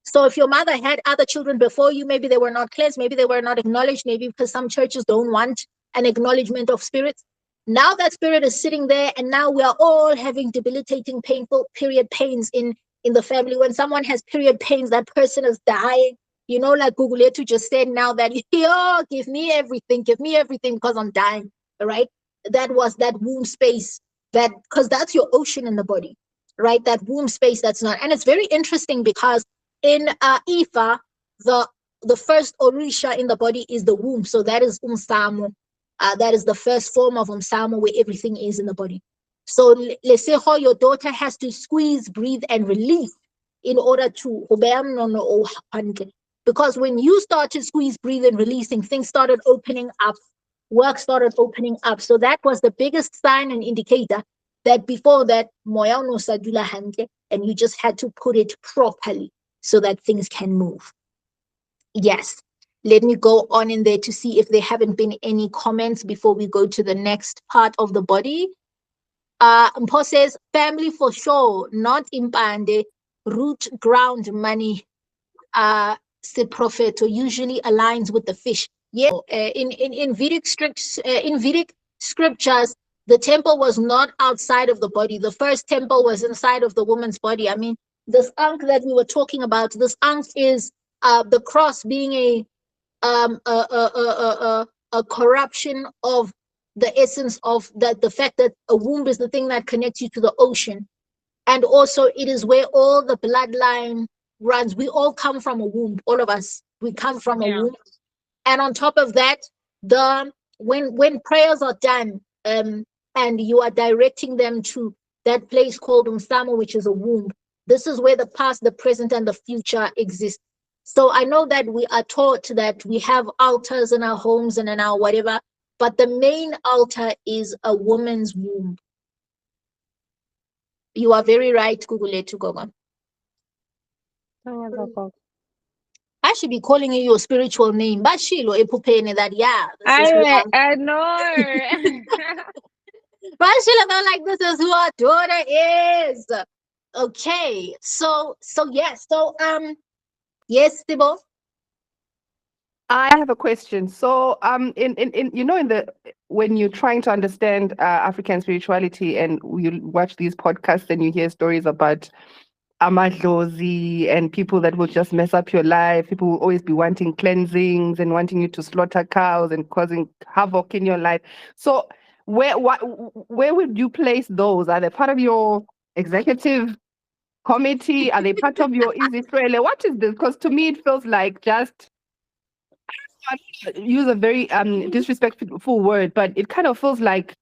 [SPEAKER 1] So if your mother had other children before you, maybe they were not cleansed, maybe they were not acknowledged, maybe because some churches don't want an acknowledgement of spirits. Now that spirit is sitting there, and now we are all having debilitating, painful period pains in the family. When someone has period pains, that person is dying. You know, like Guguletu just said now that, oh, give me everything because I'm dying, right? That was that womb space, that because that's your ocean in the body, right? That womb space that's not. And it's very interesting because in Ifa, the first Orisha in the body is the womb. So that is Umsamo. That is the first form of Umsamo where everything is in the body. So Leseho, your daughter has to squeeze, breathe, and release in order to because when you started squeeze, breathe, and releasing, things started opening up, work started opening up. So that was the biggest sign and indicator that before that, moya no sadula handle, and you just had to put it properly so that things can move. Yes. Let me go on in there to see if there haven't been any comments before we go to the next part of the body. Mpo says, family for sure, not impande, root ground money, Profeto usually aligns with the fish. Yeah, in Vedic scriptures, the temple was not outside of the body. The first temple was inside of the woman's body. I mean, this ankh that we were talking about, this ankh is the cross being a corruption of the essence of that, the fact that a womb is the thing that connects you to the ocean. And also it is where all the bloodline runs. We all come from a womb. All of us, we come from a
[SPEAKER 2] Yeah.
[SPEAKER 1] womb. And on top of that, when prayers are done, and you are directing them to that place called Umlomo, which is a womb. This is where the past, the present, and the future exist. So I know that we are taught that we have altars in our homes and in our whatever, but the main altar is a woman's womb. You are very right, Gugulethu Gogo. I should be calling you your spiritual name, but Shilo Epupene, that this is who
[SPEAKER 2] I know.
[SPEAKER 1] but Sheila, they're like, this is who our daughter is. Okay, so yes, yes, Thibault.
[SPEAKER 4] I have a question. So, in you know, when you're trying to understand African spirituality, and you watch these podcasts and you hear stories about amadlozi and people that will just mess up your life. People will always be wanting cleansings and wanting you to slaughter cows and causing havoc in your life. So, where would you place those? Are they part of your executive committee? Are they part of your izihlwele? What is this? Because to me, it feels like just use a very disrespectful word, but it kind of feels like,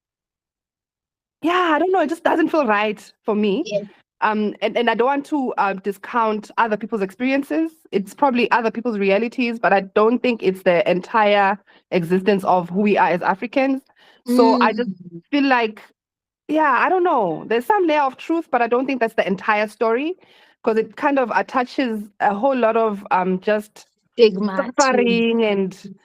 [SPEAKER 4] yeah, I don't know, it just doesn't feel right for me.
[SPEAKER 1] Yeah.
[SPEAKER 4] And I don't want to discount other people's experiences. It's probably other people's realities, but I don't think it's the entire existence of who we are as Africans. So I just feel like, yeah, I don't know. There's some layer of truth, but I don't think that's the entire story, because it kind of attaches a whole lot of just
[SPEAKER 1] Stigma.
[SPEAKER 4] suffering and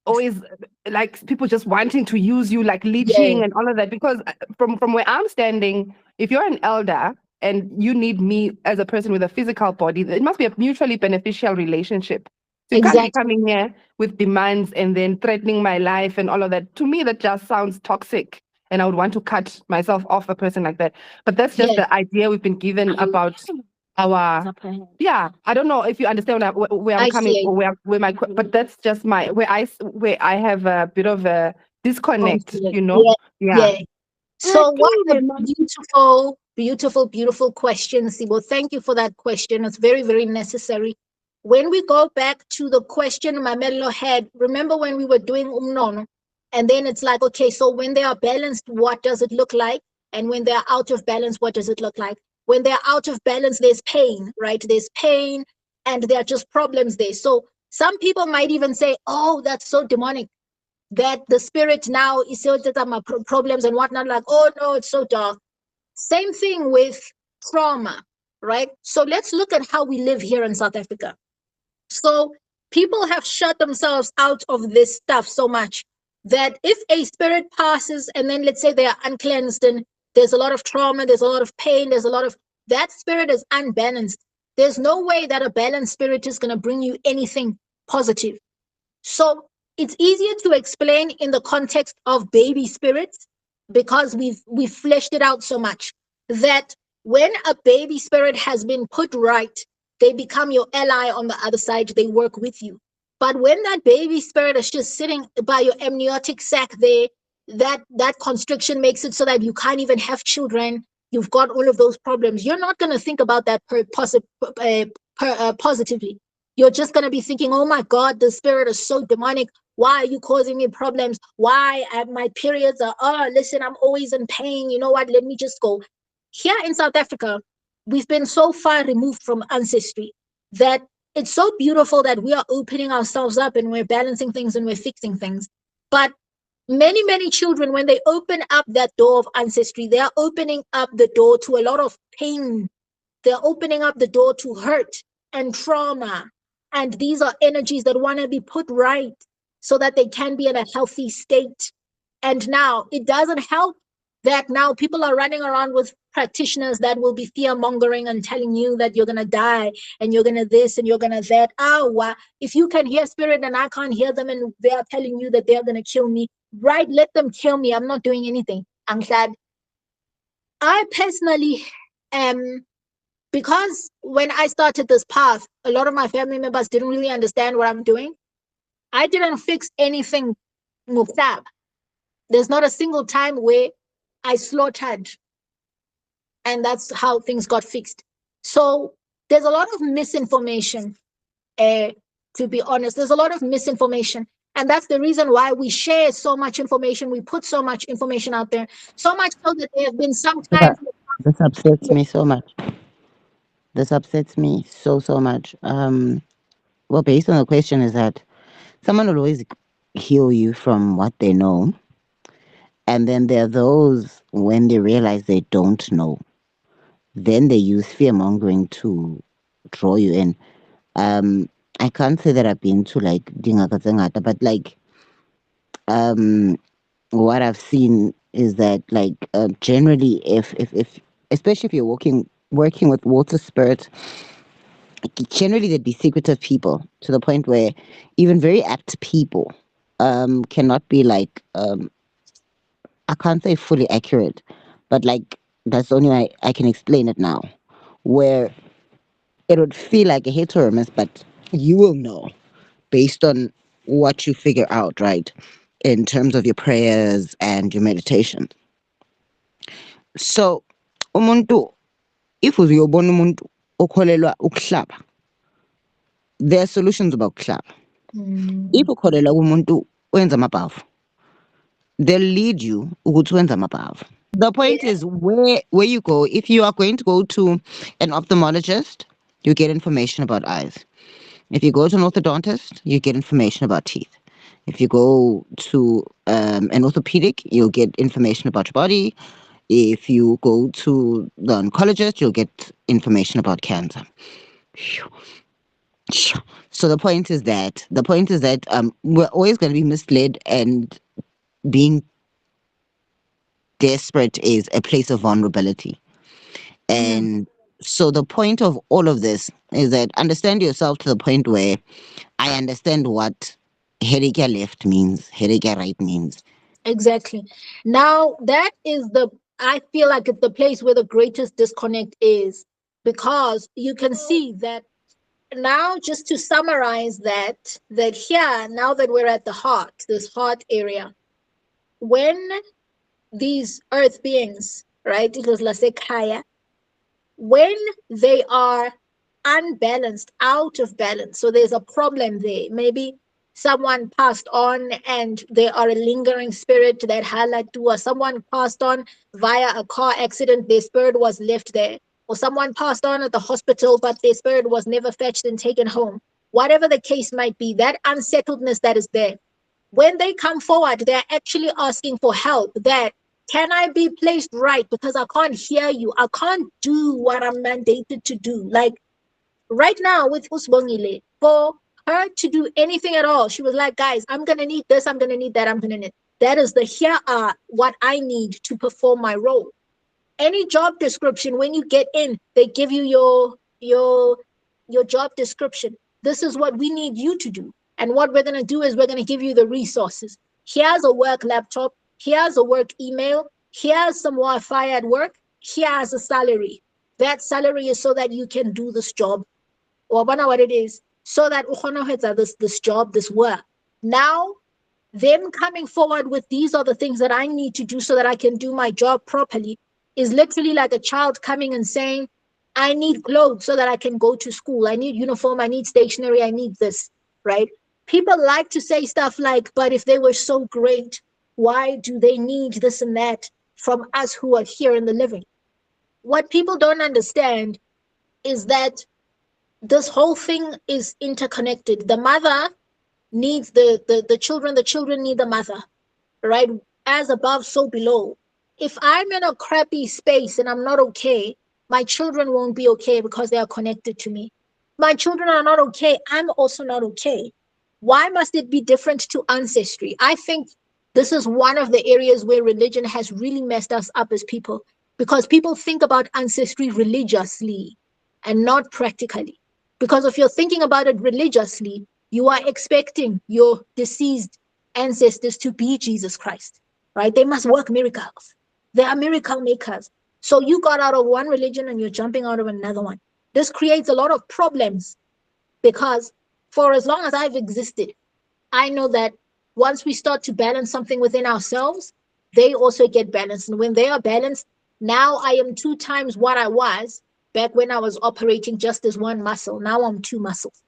[SPEAKER 4] always like people just wanting to use you, like leeching and all of that. Because from where I'm standing, if you're an elder and you need me as a person with a physical body, it must be a mutually beneficial relationship. So you can't be coming here with demands and then threatening my life and all of that. To me, that just sounds toxic. And I would want to cut myself off a person like that. But that's just the idea we've been given about our, I don't know if you understand where I'm coming, or where my, but that's just my, where I have a bit of a disconnect, you know?
[SPEAKER 1] Yeah. So what a beautiful question, Sibo. Thank you for that question. It's very, very necessary. When we go back to the question Mamello had, remember when we were doing Umnono, and then it's like, okay, so when they are balanced, what does it look like? And when they're out of balance, what does it look like? When they're out of balance, there's pain, right? There's pain, and there are just problems there. So some people might even say, oh, that's so demonic, that the spirit now is so that my problems and whatnot, like, oh no, it's so dark. Same thing with trauma, right? So let's look at how we live here in South Africa. So people have shut themselves out of this stuff so much that if a spirit passes and then let's say they are uncleansed and there's a lot of trauma, there's a lot of pain, there's a lot of, that spirit is unbalanced. There's no way that a balanced spirit is going to bring you anything positive. So it's easier to explain in the context of baby spirits, because we've fleshed it out so much that when a baby spirit has been put right, they become your ally on the other side, they work with you. But when that baby spirit is just sitting by your amniotic sac there, that constriction makes it so that you can't even have children, you've got all of those problems, you're not going to think about that positively. You're just going to be thinking, oh my God, the spirit is so demonic. Why are you causing me problems? Why my periods are, oh, listen, I'm always in pain. You know what? Let me just go. Here in South Africa, we've been so far removed from ancestry that it's so beautiful that we are opening ourselves up and we're balancing things and we're fixing things. But many, many children, when they open up that door of ancestry, they are opening up the door to a lot of pain. They're opening up the door to hurt and trauma. And these are energies that want to be put right so that they can be in a healthy state. And now it doesn't help that now people are running around with practitioners that will be fear mongering and telling you that you're going to die and you're going to this and you're going to that. Oh, if you can hear spirit and I can't hear them and they are telling you that they're going to kill me, right? Let them kill me. I'm not doing anything. I'm glad. I personally am, because when I started this path, a lot of my family members didn't really understand what I'm doing. I didn't fix anything. There's not a single time where I slaughtered, and that's how things got fixed. So There's a lot of misinformation. To be honest, there's a lot of misinformation. And that's the reason why we share so much information. We put so much information out there. So much so that there have been some times.
[SPEAKER 8] This upsets me so much. This upsets me so much. Well, based on the question is that someone will always heal you from what they know, and then there are those when they realize they don't know, then they use fear mongering to draw you in. I can't say that I've been to like dingaka tsengata, but like what I've seen is that like generally if especially if you're working with water spirits, generally they'd be secretive people to the point where even very apt people cannot be like I can't say fully accurate, but like that's the only way I can explain it now. Where it would feel like a hit or a miss, but you will know based on what you figure out, right? In terms of your prayers and your meditation. So, umuntu, if uzobona umuntu okholelwa ukuhlaba, there are solutions about ukuhlaba. If ukholelwa kumuntu wenza amabhavu, they'll lead you ukuthi wenza amabhavu. The point is where you go. If you are going to go to an ophthalmologist, you get information about eyes. If you go to an orthodontist, you get information about teeth. If you go to an orthopedic, you'll get information about your body. If you go to the oncologist, you'll get information about cancer. So the point is that we're always going to be misled, and being desperate is a place of vulnerability. And so the point of all of this is that understand yourself to the point where I understand what headache left means, headache right means.
[SPEAKER 1] Exactly. Now that is I feel like it's the place where the greatest disconnect is, because you can see that now, just to summarize that here, now that we're at the heart, this heart area, when these earth beings, right, it was Lasekaya, when they are unbalanced, out of balance, so there's a problem there. Maybe someone passed on and they are a lingering spirit that highlight to us. Someone passed on via a car accident, their spirit was left there. Or someone passed on at the hospital, but their spirit was never fetched and taken home. Whatever the case might be, that unsettledness that is there, when they come forward, they're actually asking for help. That, can I be placed right? Because I can't hear you. I can't do what I'm mandated to do. Like right now with Usbongile, for her to do anything at all, she was like, guys, I'm going to need this. I'm going to need that. I'm going to need. That is here are what I need to perform my role. Any job description, when you get in, they give you your job description. This is what we need you to do. And what we're going to do is we're going to give you the resources. Here's a work laptop. Here's a work email. Here's some Wi-Fi at work. Here's a salary. That salary is so that you can do this job. Or what it is, so that this job, this work. Now, them coming forward with these are the things that I need to do so that I can do my job properly is literally like a child coming and saying, I need clothes so that I can go to school. I need uniform. I need stationery. I need this, right? People like to say stuff like, but if they were so great, why do they need this and that from us who are here in the living? What people don't understand is that this whole thing is interconnected. The mother needs the children need the mother, right? As above, so below. If I'm in a crappy space and I'm not okay, my children won't be okay because they are connected to me. My children are not okay, I'm also not okay. Why must it be different to ancestry? I think this is one of the areas where religion has really messed us up as people, because people think about ancestry religiously and not practically. Because if you're thinking about it religiously, you are expecting your deceased ancestors to be Jesus Christ, right? They must work miracles. They are miracle makers. So you got out of one religion and you're jumping out of another one. This creates a lot of problems, because for as long as I've existed, I know that once we start to balance something within ourselves, they also get balanced. And when they are balanced, now I am 2 times what I was back when I was operating just as one muscle. Now I'm two muscles.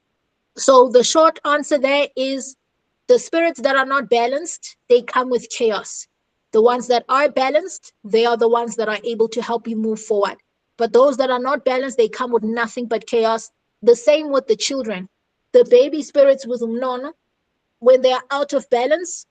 [SPEAKER 1] So the short answer there is the spirits that are not balanced, they come with chaos. The ones that are balanced, they are the ones that are able to help you move forward. But those that are not balanced, they come with nothing but chaos. The same with the children. The baby spirits with Umnono, when they are out of balance,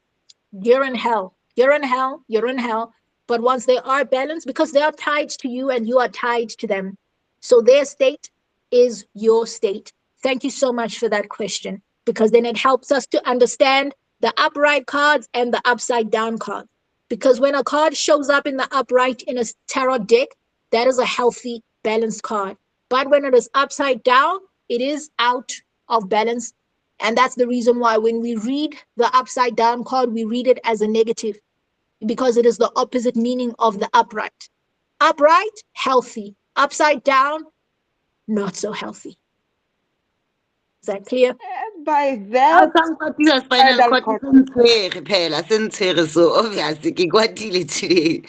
[SPEAKER 1] you're in hell. You're in hell. You're in hell. But once they are balanced, because they are tied to you and you are tied to them. So their state is your state. Thank you so much for that question, because then it helps us to understand the upright cards and the upside down cards. Because when a card shows up in the upright in a tarot deck, that is a healthy, balanced card. But when it is upside down, it is out of balance. And that's the reason why when we read the upside down card, we read it as a negative, because it is the opposite meaning of the upright. Upright, healthy. Upside down, not so healthy. Is that clear?
[SPEAKER 9] And by that,
[SPEAKER 8] spinal
[SPEAKER 9] spinal
[SPEAKER 8] cord
[SPEAKER 9] cord.
[SPEAKER 8] phela so obviously ke kwatile today.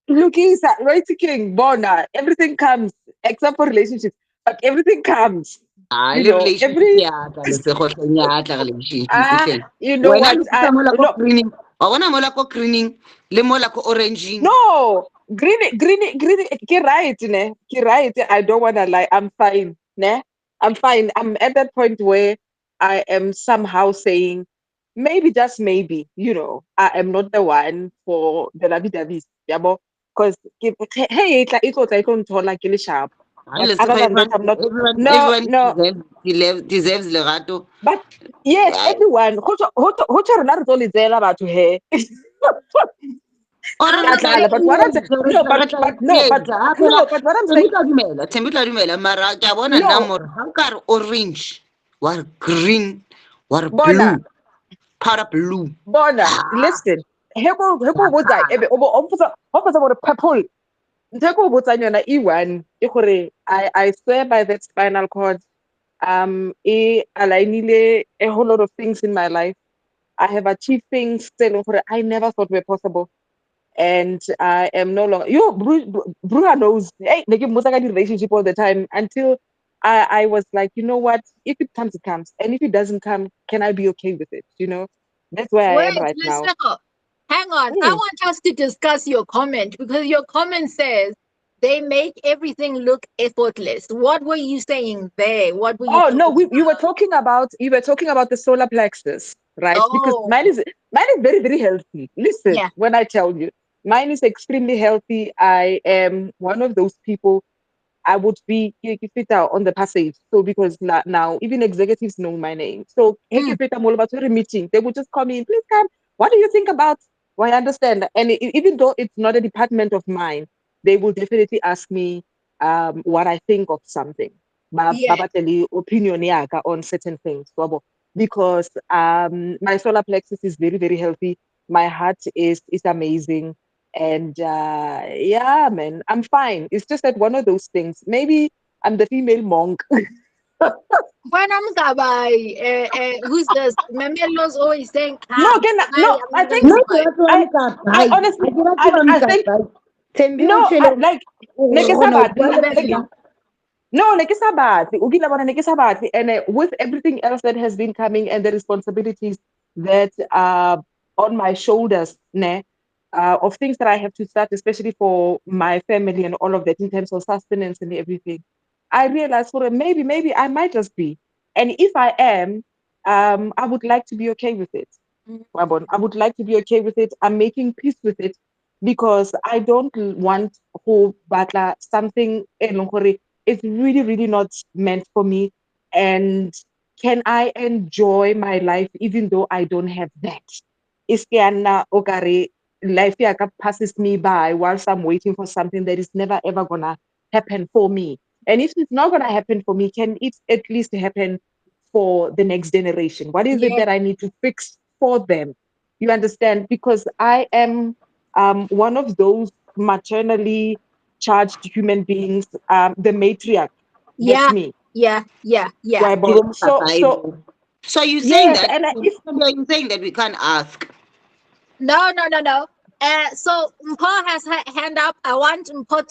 [SPEAKER 9] Lukisa, right king, Bona, everything comes except for relationships, but everything comes.
[SPEAKER 8] Ah,
[SPEAKER 9] You
[SPEAKER 8] le
[SPEAKER 9] know,
[SPEAKER 8] relationship
[SPEAKER 9] every
[SPEAKER 8] ya tla le se gotleng ya tla relationship
[SPEAKER 9] ah,
[SPEAKER 8] hleng.
[SPEAKER 9] you know
[SPEAKER 8] Wena
[SPEAKER 9] what?
[SPEAKER 8] Lukisa mola ko
[SPEAKER 9] No,
[SPEAKER 8] greening. Wa bona mola ko greening le mola ko oranging.
[SPEAKER 9] no, green, ke right, ne? Ke right. I don't wanna lie. I'm fine, ne? I'm fine. I'm at that point where I am somehow saying, maybe just maybe, you know, I am not the one for the lovey-dovey, yabo. Because hey, it's what I don't like sharp.
[SPEAKER 8] Hayi
[SPEAKER 9] But
[SPEAKER 8] le
[SPEAKER 9] other
[SPEAKER 8] sekho
[SPEAKER 9] than that, I'm not. No,
[SPEAKER 8] everyone
[SPEAKER 9] no.
[SPEAKER 8] deserves lerato.
[SPEAKER 9] But yes, everyone. Hocha rona re tlo le tseela batho he.
[SPEAKER 8] Or
[SPEAKER 9] Ke a tlala, but what I'm saying, no, but what I'm saying,
[SPEAKER 8] Thembi tla dumela mara ke a bona nna
[SPEAKER 9] no,
[SPEAKER 8] more ha o ka re orange war green war
[SPEAKER 9] Bona,
[SPEAKER 8] blue powder blue.
[SPEAKER 9] Bona, listen. Heko botsa ebe o mpotsa gore purple. Ntho ko botsang yona E1 ke gore I swear by that spinal cord. E alignile a whole lot of things in my life. I have achieved things I never thought were possible. And I am no longer Bruna knows, hey, they give Musaka relationship all the time until I was like, you know what? If it comes, it comes. And if it doesn't come, can I be okay with it? You know? That's where I am
[SPEAKER 1] Wait,
[SPEAKER 9] right now.
[SPEAKER 1] listen. Hang on. I
[SPEAKER 9] Mm.
[SPEAKER 1] want us to discuss your comment, because your comment says they make everything look effortless. What were you saying there? What were you
[SPEAKER 9] Oh no,
[SPEAKER 1] talking
[SPEAKER 9] you were
[SPEAKER 1] about?
[SPEAKER 9] talking about the solar plexus, right? Because
[SPEAKER 1] Oh,
[SPEAKER 9] mine is very, very healthy. Listen,
[SPEAKER 1] yeah.
[SPEAKER 9] when I tell you, mine is extremely healthy. I am one of those people. I would be Kikifita on the passage. So because now even executives know my name. So
[SPEAKER 1] Mm,
[SPEAKER 9] Kikifita Molobatory meeting, they would just call me, please come. What do you think about? Well, I understand. And even though it's not a department of mine, they will definitely ask me what I think of something.
[SPEAKER 1] yeah.
[SPEAKER 9] Opinion yaka on certain things. Because my solar plexus is very, very healthy. My heart is amazing. And yeah, man, I'm fine. It's just that one of those things. Maybe I'm the female monk.
[SPEAKER 1] When I'm Gabai, who's this? Memelo's always saying,
[SPEAKER 9] No, no, I think I I honestly I think no, like
[SPEAKER 1] Gabai.
[SPEAKER 9] no, like and with everything else that has been coming and the responsibilities that are on my shoulders, ne, of things that I have to start, especially for my family and all of that in terms of sustenance and everything. I realized for maybe I might just be, and if I am, I would like to be okay with it. Wabon. I would like to be okay with it. I'm making peace with it because I don't want whole battle something it's really, really not meant for me. And can I enjoy my life even though I don't have that? Iskiana okare life yaka passes me by whilst I'm waiting for something that is never ever gonna happen for me. And if it's not gonna happen for me, can it at least happen for the next generation? What is it
[SPEAKER 1] Yeah,
[SPEAKER 9] that I need to fix for them? You understand? Because I am one of those maternally charged human beings, the matriarch. That's
[SPEAKER 1] yeah,
[SPEAKER 9] me.
[SPEAKER 1] yeah, yeah, yeah.
[SPEAKER 8] So you saying
[SPEAKER 9] Yes,
[SPEAKER 8] that
[SPEAKER 9] and if
[SPEAKER 8] are you saying that we can't ask?
[SPEAKER 1] No, no, no, no. So Mpo has her hand up. I want Mpo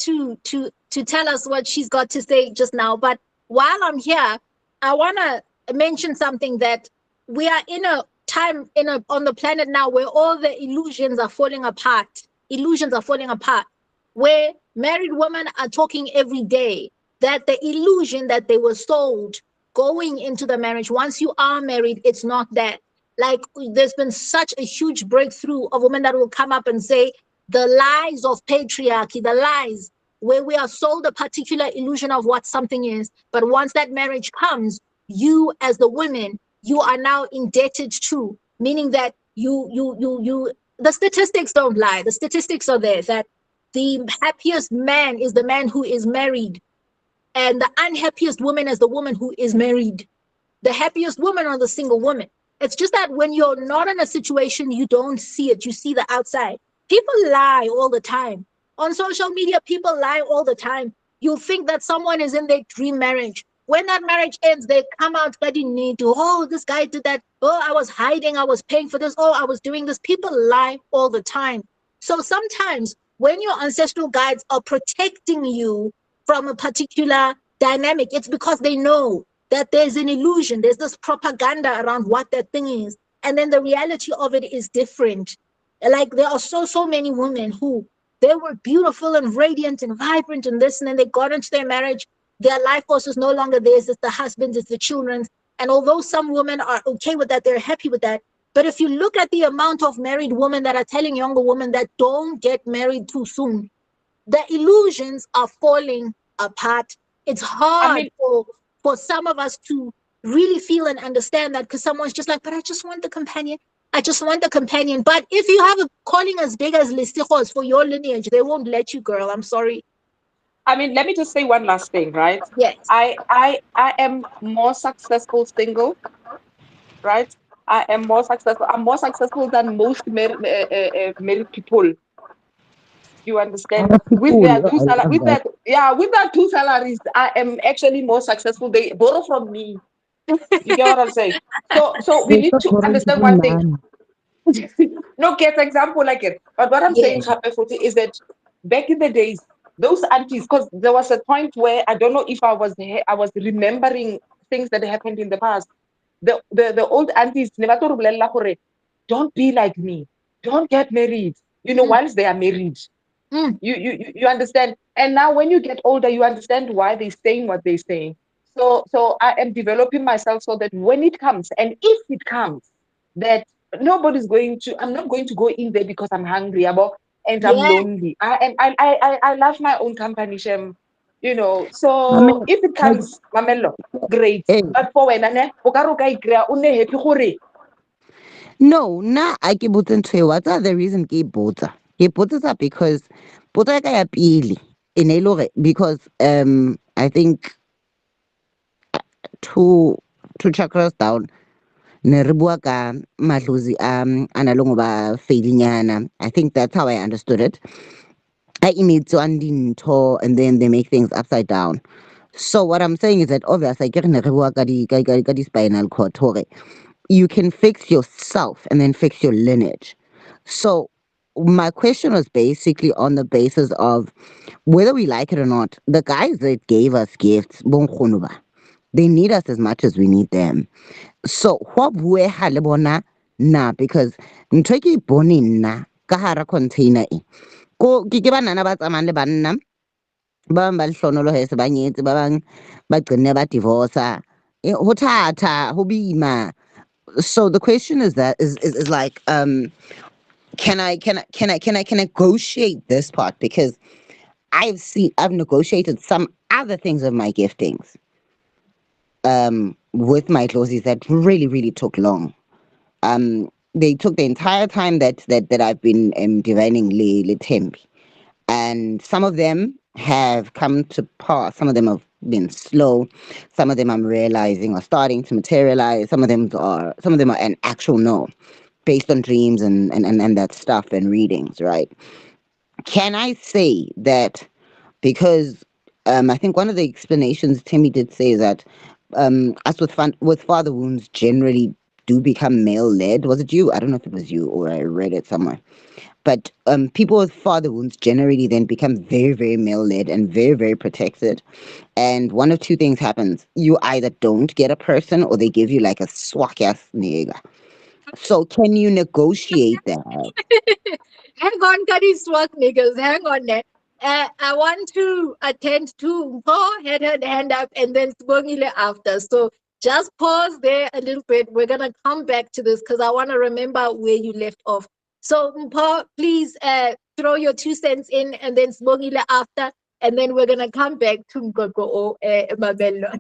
[SPEAKER 1] to tell us what she's got to say just now. But while I'm here, I want to mention something, that we are in a time on the planet now where all the illusions are falling apart. Illusions are falling apart, where married women are talking every day that the illusion that they were sold going into the marriage, once you are married, it's not that. Like, there's been such a huge breakthrough of women that will come up and say the lies of patriarchy, the lies where we are sold a particular illusion of what something is. But once that marriage comes, you as the women, you are now indebted to, meaning that the statistics don't lie. The statistics are there, that the happiest man is the man who is married, and the unhappiest woman is the woman who is married. The happiest women are the single women. It's just that when you're not in a situation, you don't see it. You see the outside. People lie all the time. On social media, people lie all the time. You think that someone is in their dream marriage. When that marriage ends, they come out, but you need to, oh, this guy did that. Oh, I was hiding. I was paying for this. Oh, I was doing this. People lie all the time. So sometimes when your ancestral guides are protecting you from a particular dynamic, it's because they know that there's an illusion. There's this propaganda around what that thing is. And then the reality of it is different. Like, there are so many women who, they were beautiful and radiant and vibrant and this, and then they got into their marriage. Their life force is no longer theirs. It's the husband's, it's the children's. And although some women are okay with that, they're happy with that. But if you look at the amount of married women that are telling younger women that don't get married too soon, the illusions are falling apart. It's hard for some of us to really feel and understand that, because someone's just like, but I just want the companion. I just want the companion. But if you have a calling as big as Listichos for your lineage, they won't let you, girl. I'm sorry.
[SPEAKER 9] I mean, let me just say one last thing, right?
[SPEAKER 1] Yes.
[SPEAKER 9] I am more successful single, right? I am more successful. I'm more successful than most married people. You understand? With their two with their two salaries, I am actually more successful. They borrow from me. You get what I'm saying? So we need to understand one thing. No, get example like it. But what I'm saying, Hape, is that back in the days, those aunties, because there was a point where I don't know if I was remembering things that happened in the past. The old aunties never told me, don't be like me, don't get married. You know, once they are married, you understand. And now when you get older, you understand why they're saying what they're saying. So I am developing myself so that when it comes, and if it comes, that I'm not going to go in there because I'm hungry and I'm lonely. I love my own company, Shem. You know, so if it comes, Mamelo, great. But for when
[SPEAKER 8] no, na I ke botse ntho eo. What's the reason ke botsa? Ke botsa because botsa ka ya pele e ne le because I think two chakras down ne re bua ka madlozi a na le ngoba failinyana. I think that's how I understood it. I imitso andinto, and then they make things upside down. So what I'm saying is that obviously ke re ne re bua ka di spinal cord hore you can fix yourself and then fix your lineage. So my question was basically on the basis of whether we like it or not, the guys that gave us gifts, they need us as much as we need them. So what bue ha le bona na, because ntho ke bone nna ka hara container e ko ke banana ba tsamayang le banna ba bang ba lehlohonolo he se ba nyetse, ba bang ba qenne ba divorce ho thata ho boima. So the question is like can I negotiate this part, because I've negotiated some other things of my giftings with my clothes that really took long. They took the entire time that I've been divining le temp, and some of them have come to pass. Some of them have been slow. Some of them I'm realizing are starting to materialize. Some of them are an actual no, based on dreams and that stuff and readings, right? Can I say that because I think one of the explanations Timmy did say is that us with father wounds generally do become male led. Was it you? I don't know if it was you or I read it somewhere. But people with father wounds generally then become very, very male-led and very, very protected. And one of two things happens. You either don't get a person or they give you like a swak-ass nigga. So can you negotiate that?
[SPEAKER 1] Hang on, Kadi Swag niggas. Hang on there. I want to attend to Paul had her hand up and then Swagile after. So just pause there a little bit. We're gonna come back to this because I want to remember where you left off. So Paul, please throw your 2 cents in and then Swagile after, and then we're gonna come back to Ngoko or Mabello.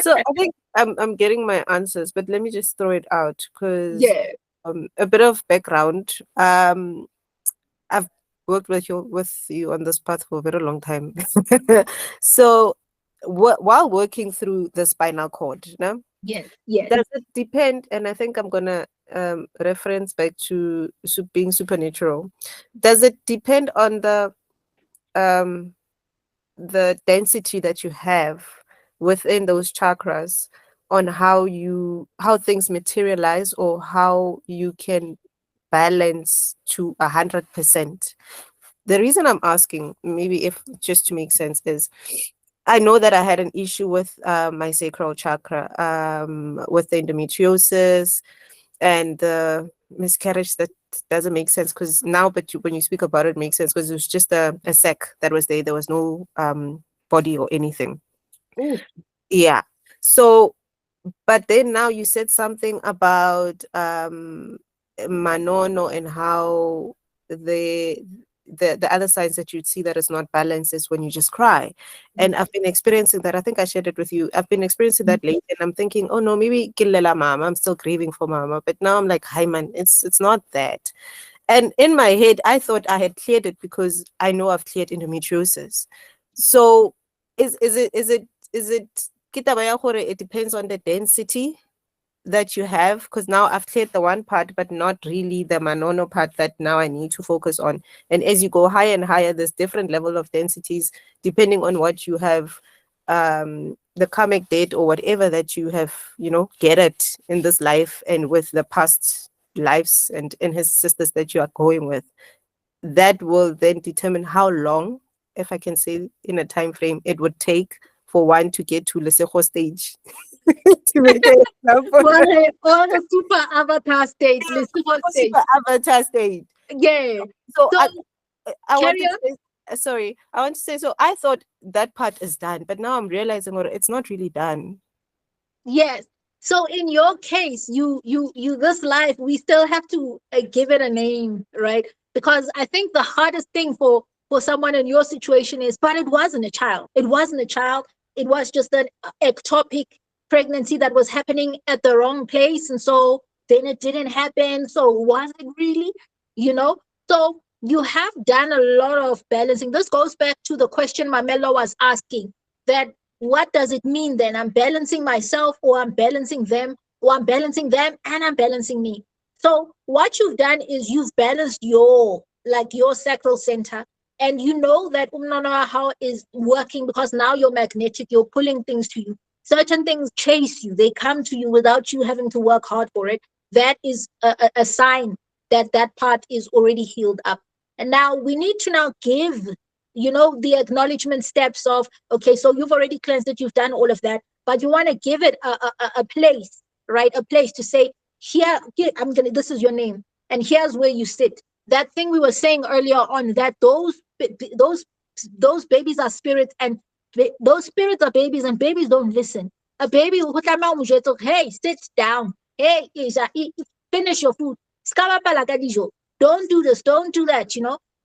[SPEAKER 10] So I think I'm getting my answers, but let me just throw it out because
[SPEAKER 1] Yeah.
[SPEAKER 10] a bit of background. I've worked with you on this path for a very long time. So while working through the spinal cord,
[SPEAKER 1] Yes. Yes.
[SPEAKER 10] does it depend? And I think I'm gonna reference back to being supernatural. Does it depend on the density that you have within those chakras on how things materialize or how you can balance to 100%? The reason I'm asking, maybe if just to make sense, is I know that I had an issue with my sacral chakra, with the endometriosis and the miscarriage. That doesn't make sense because now, but when you speak about it, it makes sense because it was just a sac that was there. There was no body or anything.
[SPEAKER 1] Ooh.
[SPEAKER 10] Yeah. So, but then now you said something about Manono and how the other signs that you'd see that is not balanced is when you just cry. And I've been experiencing that. I think I shared it with you. I've been experiencing that lately, and I'm thinking, oh no, maybe killela mama. I'm still grieving for mama. But now I'm like, hi man, it's not that. And in my head, I thought I had cleared it because I know I've cleared endometriosis. So is it kitaba ya gore it depends on the density that you have, because now I've cleared the one part, but not really the manono part that now I need to focus on. And as you go higher and higher, there's different level of densities depending on what you have, the karmic debt or whatever that you have, get it in this life and with the past lives and in his sisters that you are going with. That will then determine how long, if I can say in a time frame, it would take for one to get to Lesego stage. To make an example.
[SPEAKER 1] Or the super avatar state.
[SPEAKER 10] Super avatar state.
[SPEAKER 1] Yeah.
[SPEAKER 10] So I
[SPEAKER 1] want
[SPEAKER 10] to say, sorry, I want to say, so I thought that part is done, but now I'm realizing it's not really done.
[SPEAKER 1] Yes. So in your case, you this life, we still have to give it a name, right? Because I think the hardest thing for someone in your situation is, but it wasn't a child. It wasn't a child. It was just an ectopic pregnancy that was happening at the wrong place. And so then it didn't happen. So was it really, So you have done a lot of balancing. This goes back to the question Mamelo was asking, that what does it mean then? I'm balancing myself, or I'm balancing them, or I'm balancing them and I'm balancing me. So what you've done is you've balanced your sacral center, and you know that Umnono how is working because now you're magnetic, you're pulling things to you. Certain things chase you, they come to you without you having to work hard for it. That is a sign that part is already healed up. And now we need to now give, the acknowledgement steps of, okay, so you've already cleansed it, you've done all of that, but you want to give it a place, right? A place to say, here, this is your name, and here's where you sit. That thing we were saying earlier on, that those babies are spirits, and those spirits are babies, and babies don't listen. A baby will put their hey, sit down. Hey, finish your food. Don't do this, don't do that,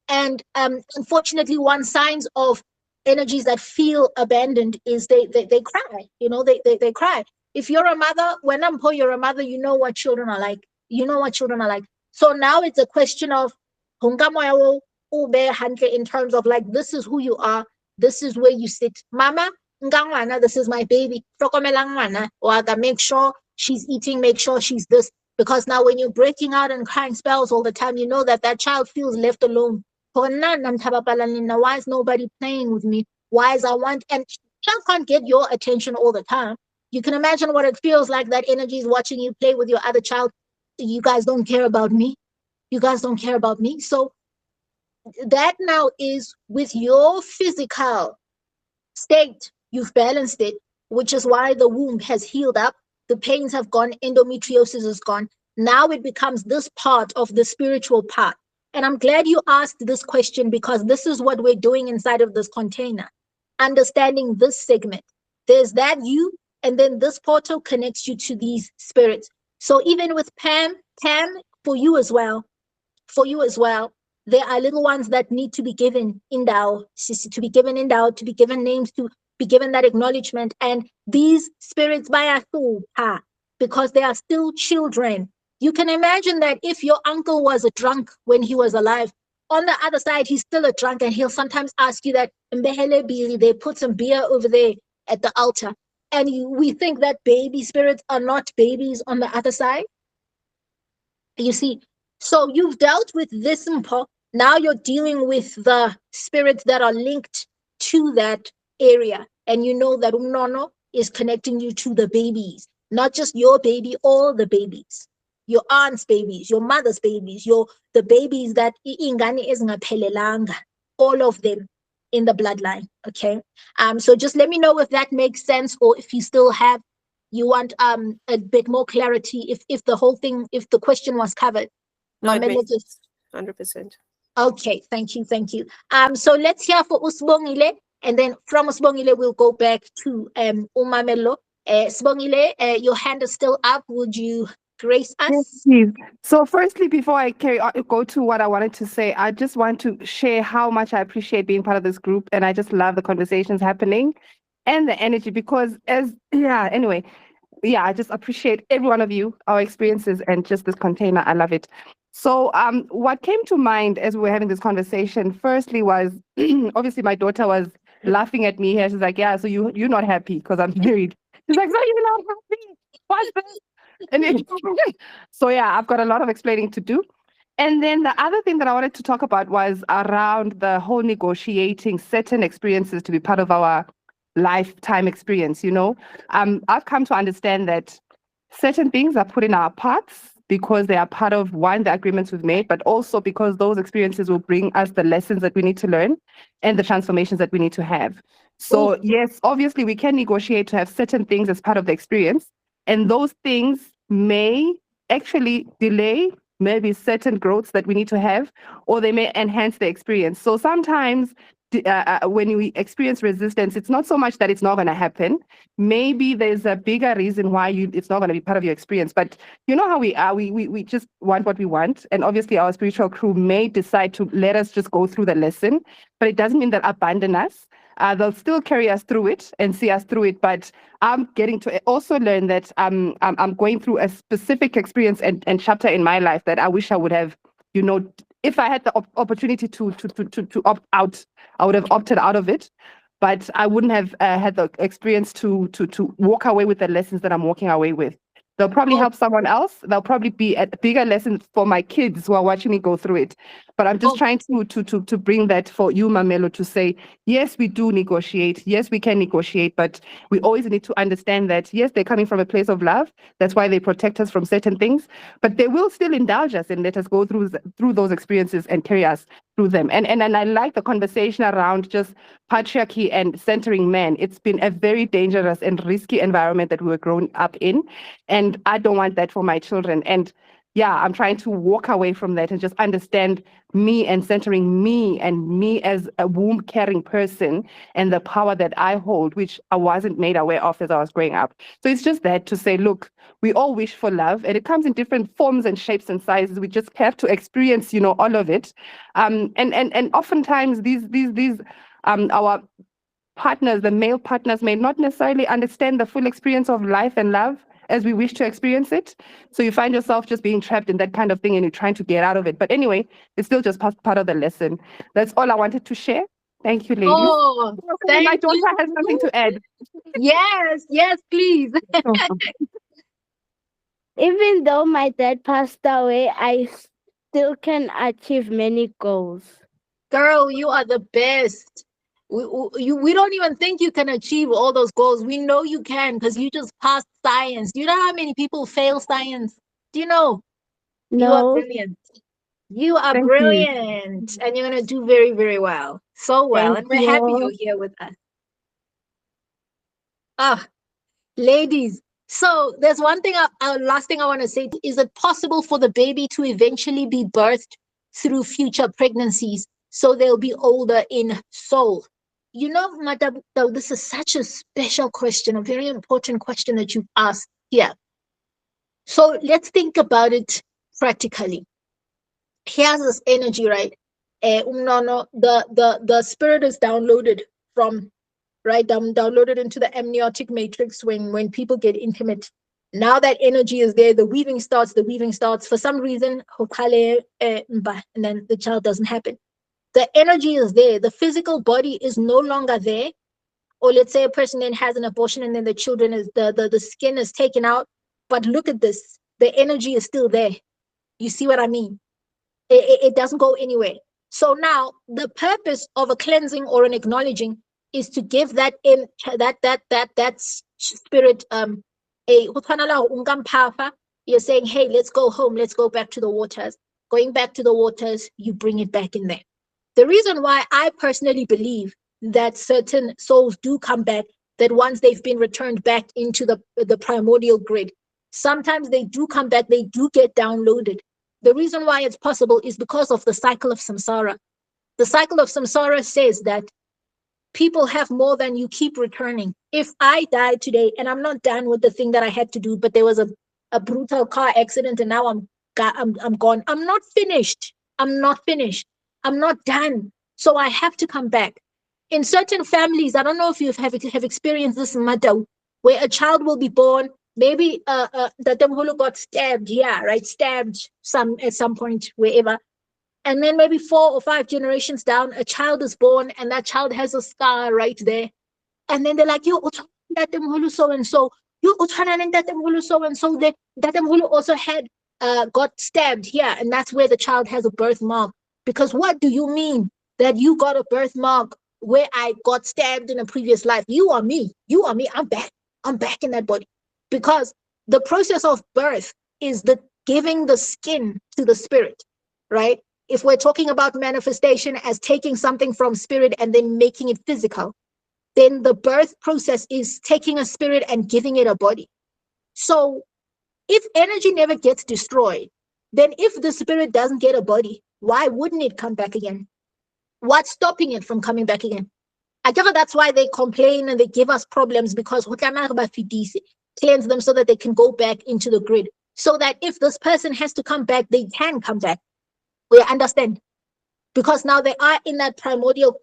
[SPEAKER 1] And unfortunately, one signs of energies that feel abandoned is they cry, they cry. If you're a mother, when you're a mother, you know what children are like. You know what children are like. So now it's a question of in terms of like, this is who you are, this is where you sit. Mama, this is my baby. Make sure she's eating, make sure she's this. Because now when you're breaking out and crying spells all the time, you know that child feels left alone. Why is nobody playing with me? Why is and child can't get your attention all the time. You can imagine what it feels like, that energy is watching you play with your other child. you guys don't care about me. You guys don't care about me. So that now is with your physical state, you've balanced it, which is why the womb has healed up, the pains have gone, endometriosis is gone. Now it becomes this part of the spiritual part. And I'm glad you asked this question, because this is what we're doing inside of this container, understanding this segment. There's that you, and then this portal connects you to these spirits. So even with Pam, for you as well, there are little ones that need to be given indau, to be given indau, to be given names, to be given that acknowledgement. And these spirits bayasupa, because they are still children. You can imagine that if your uncle was a drunk when he was alive, on the other side, he's still a drunk, and he'll sometimes ask you that, they put some beer over there at the altar. And we think that baby spirits are not babies on the other side. You see, so you've dealt with this mpo. Now you're dealing with the spirits that are linked to that area. And you know that Umnono is connecting you to the babies, not just your baby, all the babies, your aunt's babies, your mother's babies, the babies that ingane isngaphelelanga, all of them in the bloodline. Okay. So just let me know if that makes sense, or if you want a bit more clarity, if the question was covered.
[SPEAKER 10] No, it makes sense. 100%.
[SPEAKER 1] Okay, thank you. So let's hear for Usbongile, and then from Usbongile we'll go back to Umamelo. Sbongile, your hand is still up. Would you grace us?
[SPEAKER 4] Yes, please. So firstly, before I go to what I wanted to say, I just want to share how much I appreciate being part of this group, and I just love the conversations happening and the energy, because I just appreciate every one of you, our experiences, and just this container. I love it. So what came to mind as we were having this conversation, firstly, was obviously my daughter was laughing at me here. She's like, yeah, so you're not happy because I'm married. She's like, so you're not happy? What's this? And so yeah, I've got a lot of explaining to do. And then the other thing that I wanted to talk about was around the whole negotiating certain experiences to be part of our lifetime experience. I've come to understand that certain things are put in our paths because they are part of, one, the agreements we've made, but also because those experiences will bring us the lessons that we need to learn and the transformations that we need to have. So yes, obviously we can negotiate to have certain things as part of the experience, and those things may actually delay maybe certain growths that we need to have, or they may enhance the experience. So sometimes when we experience resistance, it's not so much that it's not going to happen. Maybe there's a bigger reason why it's not going to be part of your experience. But you know how we are. We just want what we want. And obviously our spiritual crew may decide to let us just go through the lesson, but it doesn't mean that abandon us. They'll still carry us through it and see us through it. But I'm getting to also learn that I'm going through a specific experience and chapter in my life that I wish I would have, if I had the opportunity to opt out, I would have opted out of it. But I wouldn't have had the experience to walk away with the lessons that I'm walking away with. They'll probably help someone else. They'll probably be a bigger lesson for my kids who are watching me go through it. But I'm just trying to bring that for you, Mamelo, to say, yes, we do negotiate. Yes, we can negotiate, but we always need to understand that, yes, they're coming from a place of love. That's why they protect us from certain things, but they will still indulge us and let us go through those experiences and carry us through them. And I like the conversation around just patriarchy and centering men. It's been a very dangerous and risky environment that we were growing up in. And I don't want that for my children. And yeah, I'm trying to walk away from that and just understand me and centering me and me as a womb carrying person and the power that I hold, which I wasn't made aware of as I was growing up. So it's just that to say, look, we all wish for love and it comes in different forms and shapes and sizes. We just have to experience, all of it. And oftentimes these our partners, the male partners, may not necessarily understand the full experience of life and love as we wish to experience it. So you find yourself just being trapped in that kind of thing and you're trying to get out of it. But anyway, it's still just part of the lesson. That's all I wanted to share. Thank you, ladies.
[SPEAKER 1] Oh,
[SPEAKER 4] my daughter has something to add.
[SPEAKER 1] Yes, please.
[SPEAKER 3] Even though my dad passed away, I still can achieve many goals.
[SPEAKER 1] Girl, you are the best. We don't even think you can achieve all those goals. We know you can because you just passed science. Do you know how many people fail science? Do you know? You are
[SPEAKER 3] No.
[SPEAKER 1] brilliant. You are
[SPEAKER 4] Thank you.
[SPEAKER 1] brilliant. And you're going to do very, very well. So well.
[SPEAKER 3] Thank
[SPEAKER 1] And we're happy you're
[SPEAKER 3] you.
[SPEAKER 1] here with us. Ah, ladies. So there's one thing, last thing I want to say. Is it possible for the baby to eventually be birthed through future pregnancies so they'll be older in soul? You know, Madam, this is such a special question, a very important question that you've asked here. So let's think about it practically. Here's this energy, right? Umnono, the spirit is downloaded from, right? Downloaded into the amniotic matrix when people get intimate. Now that energy is there, the weaving starts. For some reason, and then the child doesn't happen. The energy is there. The physical body is no longer there. Or let's say a person then has an abortion and then the children is the skin is taken out. But look at this. The energy is still there. You see what I mean? It doesn't go anywhere. So now the purpose of a cleansing or an acknowledging is to give that spirit you're saying, hey, let's go home, let's go back to the waters. Going back to the waters, you bring it back in there. The reason why I personally believe that certain souls do come back, that once they've been returned back into the primordial grid, sometimes they do come back, they do get downloaded. The reason why it's possible is because of the cycle of samsara. The cycle of samsara says that people have more than you keep returning. If I die today and I'm not done with the thing that I had to do, but there was a brutal car accident and now I'm gone. I'm not finished. I'm not done. So I have to come back. In certain families, I don't know if you have experienced this matter, where a child will be born. Maybe the Temhulu got stabbed, right? Stabbed at some point, wherever. And then maybe 4 or 5 generations down, a child is born and that child has a scar right there. And then they're like, yo, that Temhulu so and so. You that Temhulu so and so. That Temhulu also had got stabbed here. And that's where the child has a birthmark. Because what do you mean that you got a birthmark where I got stabbed in a previous life? You are me. I'm back. I'm back in that body. Because the process of birth is the giving the skin to the spirit, right? If we're talking about manifestation as taking something from spirit and then making it physical, then the birth process is taking a spirit and giving it a body. So if energy never gets destroyed, then if the spirit doesn't get a body, why wouldn't it come back again? What's stopping it from coming back again? I guess that's why they complain and they give us problems, because cleanse them so that they can go back into the grid. So that if this person has to come back, they can come back. We understand? Because now they are in that primordial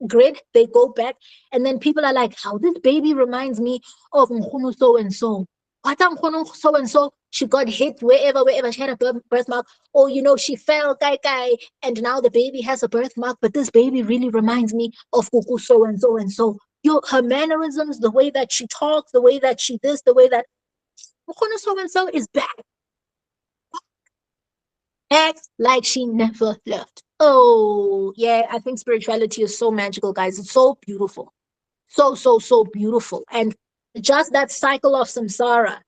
[SPEAKER 1] grid, they go back, and then people are like, how this baby reminds me of Mkhunu so and so. What Mkhunu so and so, she got hit wherever she had a birthmark, or she fell, and now the baby has a birthmark, but this baby really reminds me of Kuku so and so and so. Her mannerisms, the way that she talks, the way that she this, the way that Mkhunu so and so is back. Acts like she never left. Oh, yeah, I think spirituality is so magical, guys. It's so beautiful. So beautiful. And just that cycle of samsara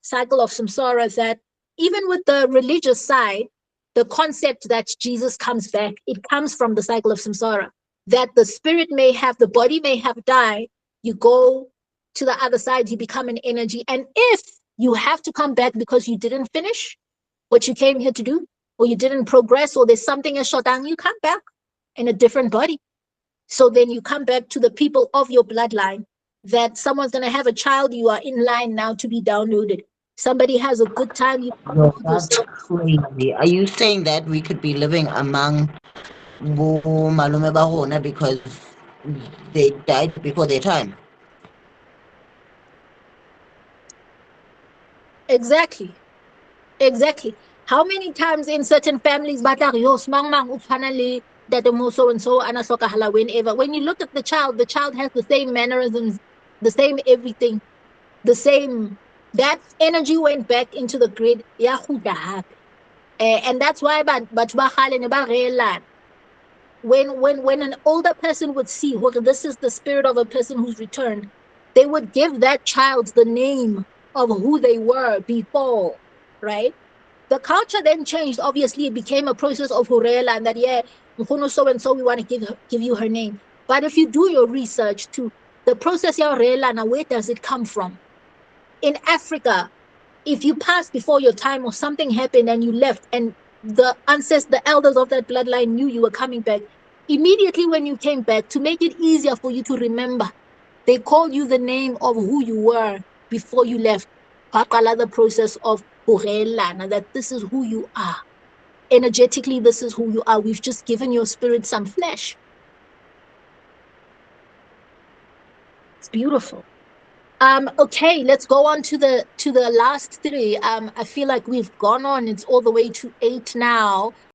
[SPEAKER 1] that even with the religious side, the concept that Jesus comes back, it comes from the cycle of samsara. That the spirit may have, the body may have died, you go to the other side, you become an energy. And if you have to come back because you didn't finish what you came here to do, or you didn't progress, or there's something is shut down, you come back in a different body. So then you come back to the people of your bloodline, that someone's going to have a child, you are in line now to be downloaded. Somebody has a good time.
[SPEAKER 8] That's crazy. Are you saying that we could be living among Malume Bahona because they died before their time?
[SPEAKER 1] Exactly. How many times in certain families, so and so, whenever. When you look at the child has the same mannerisms, the same everything, the same. That energy went back into the grid. And that's why when an older person would see, well, this is the spirit of a person who's returned, they would give that child the name of who they were before, right? The culture then changed. Obviously, it became a process of Hurela, and that, yeah, Mkhono so-and-so, we want to give you her name. But if you do your research too, the process of Hurela, now where does it come from? In Africa, if you passed before your time or something happened and you left, and the ancestors, the elders of that bloodline knew you were coming back, immediately when you came back, to make it easier for you to remember, they called you the name of who you were before you left. The process of Hurela, that this is who you are. Energetically, this is who you are. We've just given your spirit some flesh. It's beautiful. Okay, let's go on to the last three. I feel like we've gone on, it's all the way to 8 now.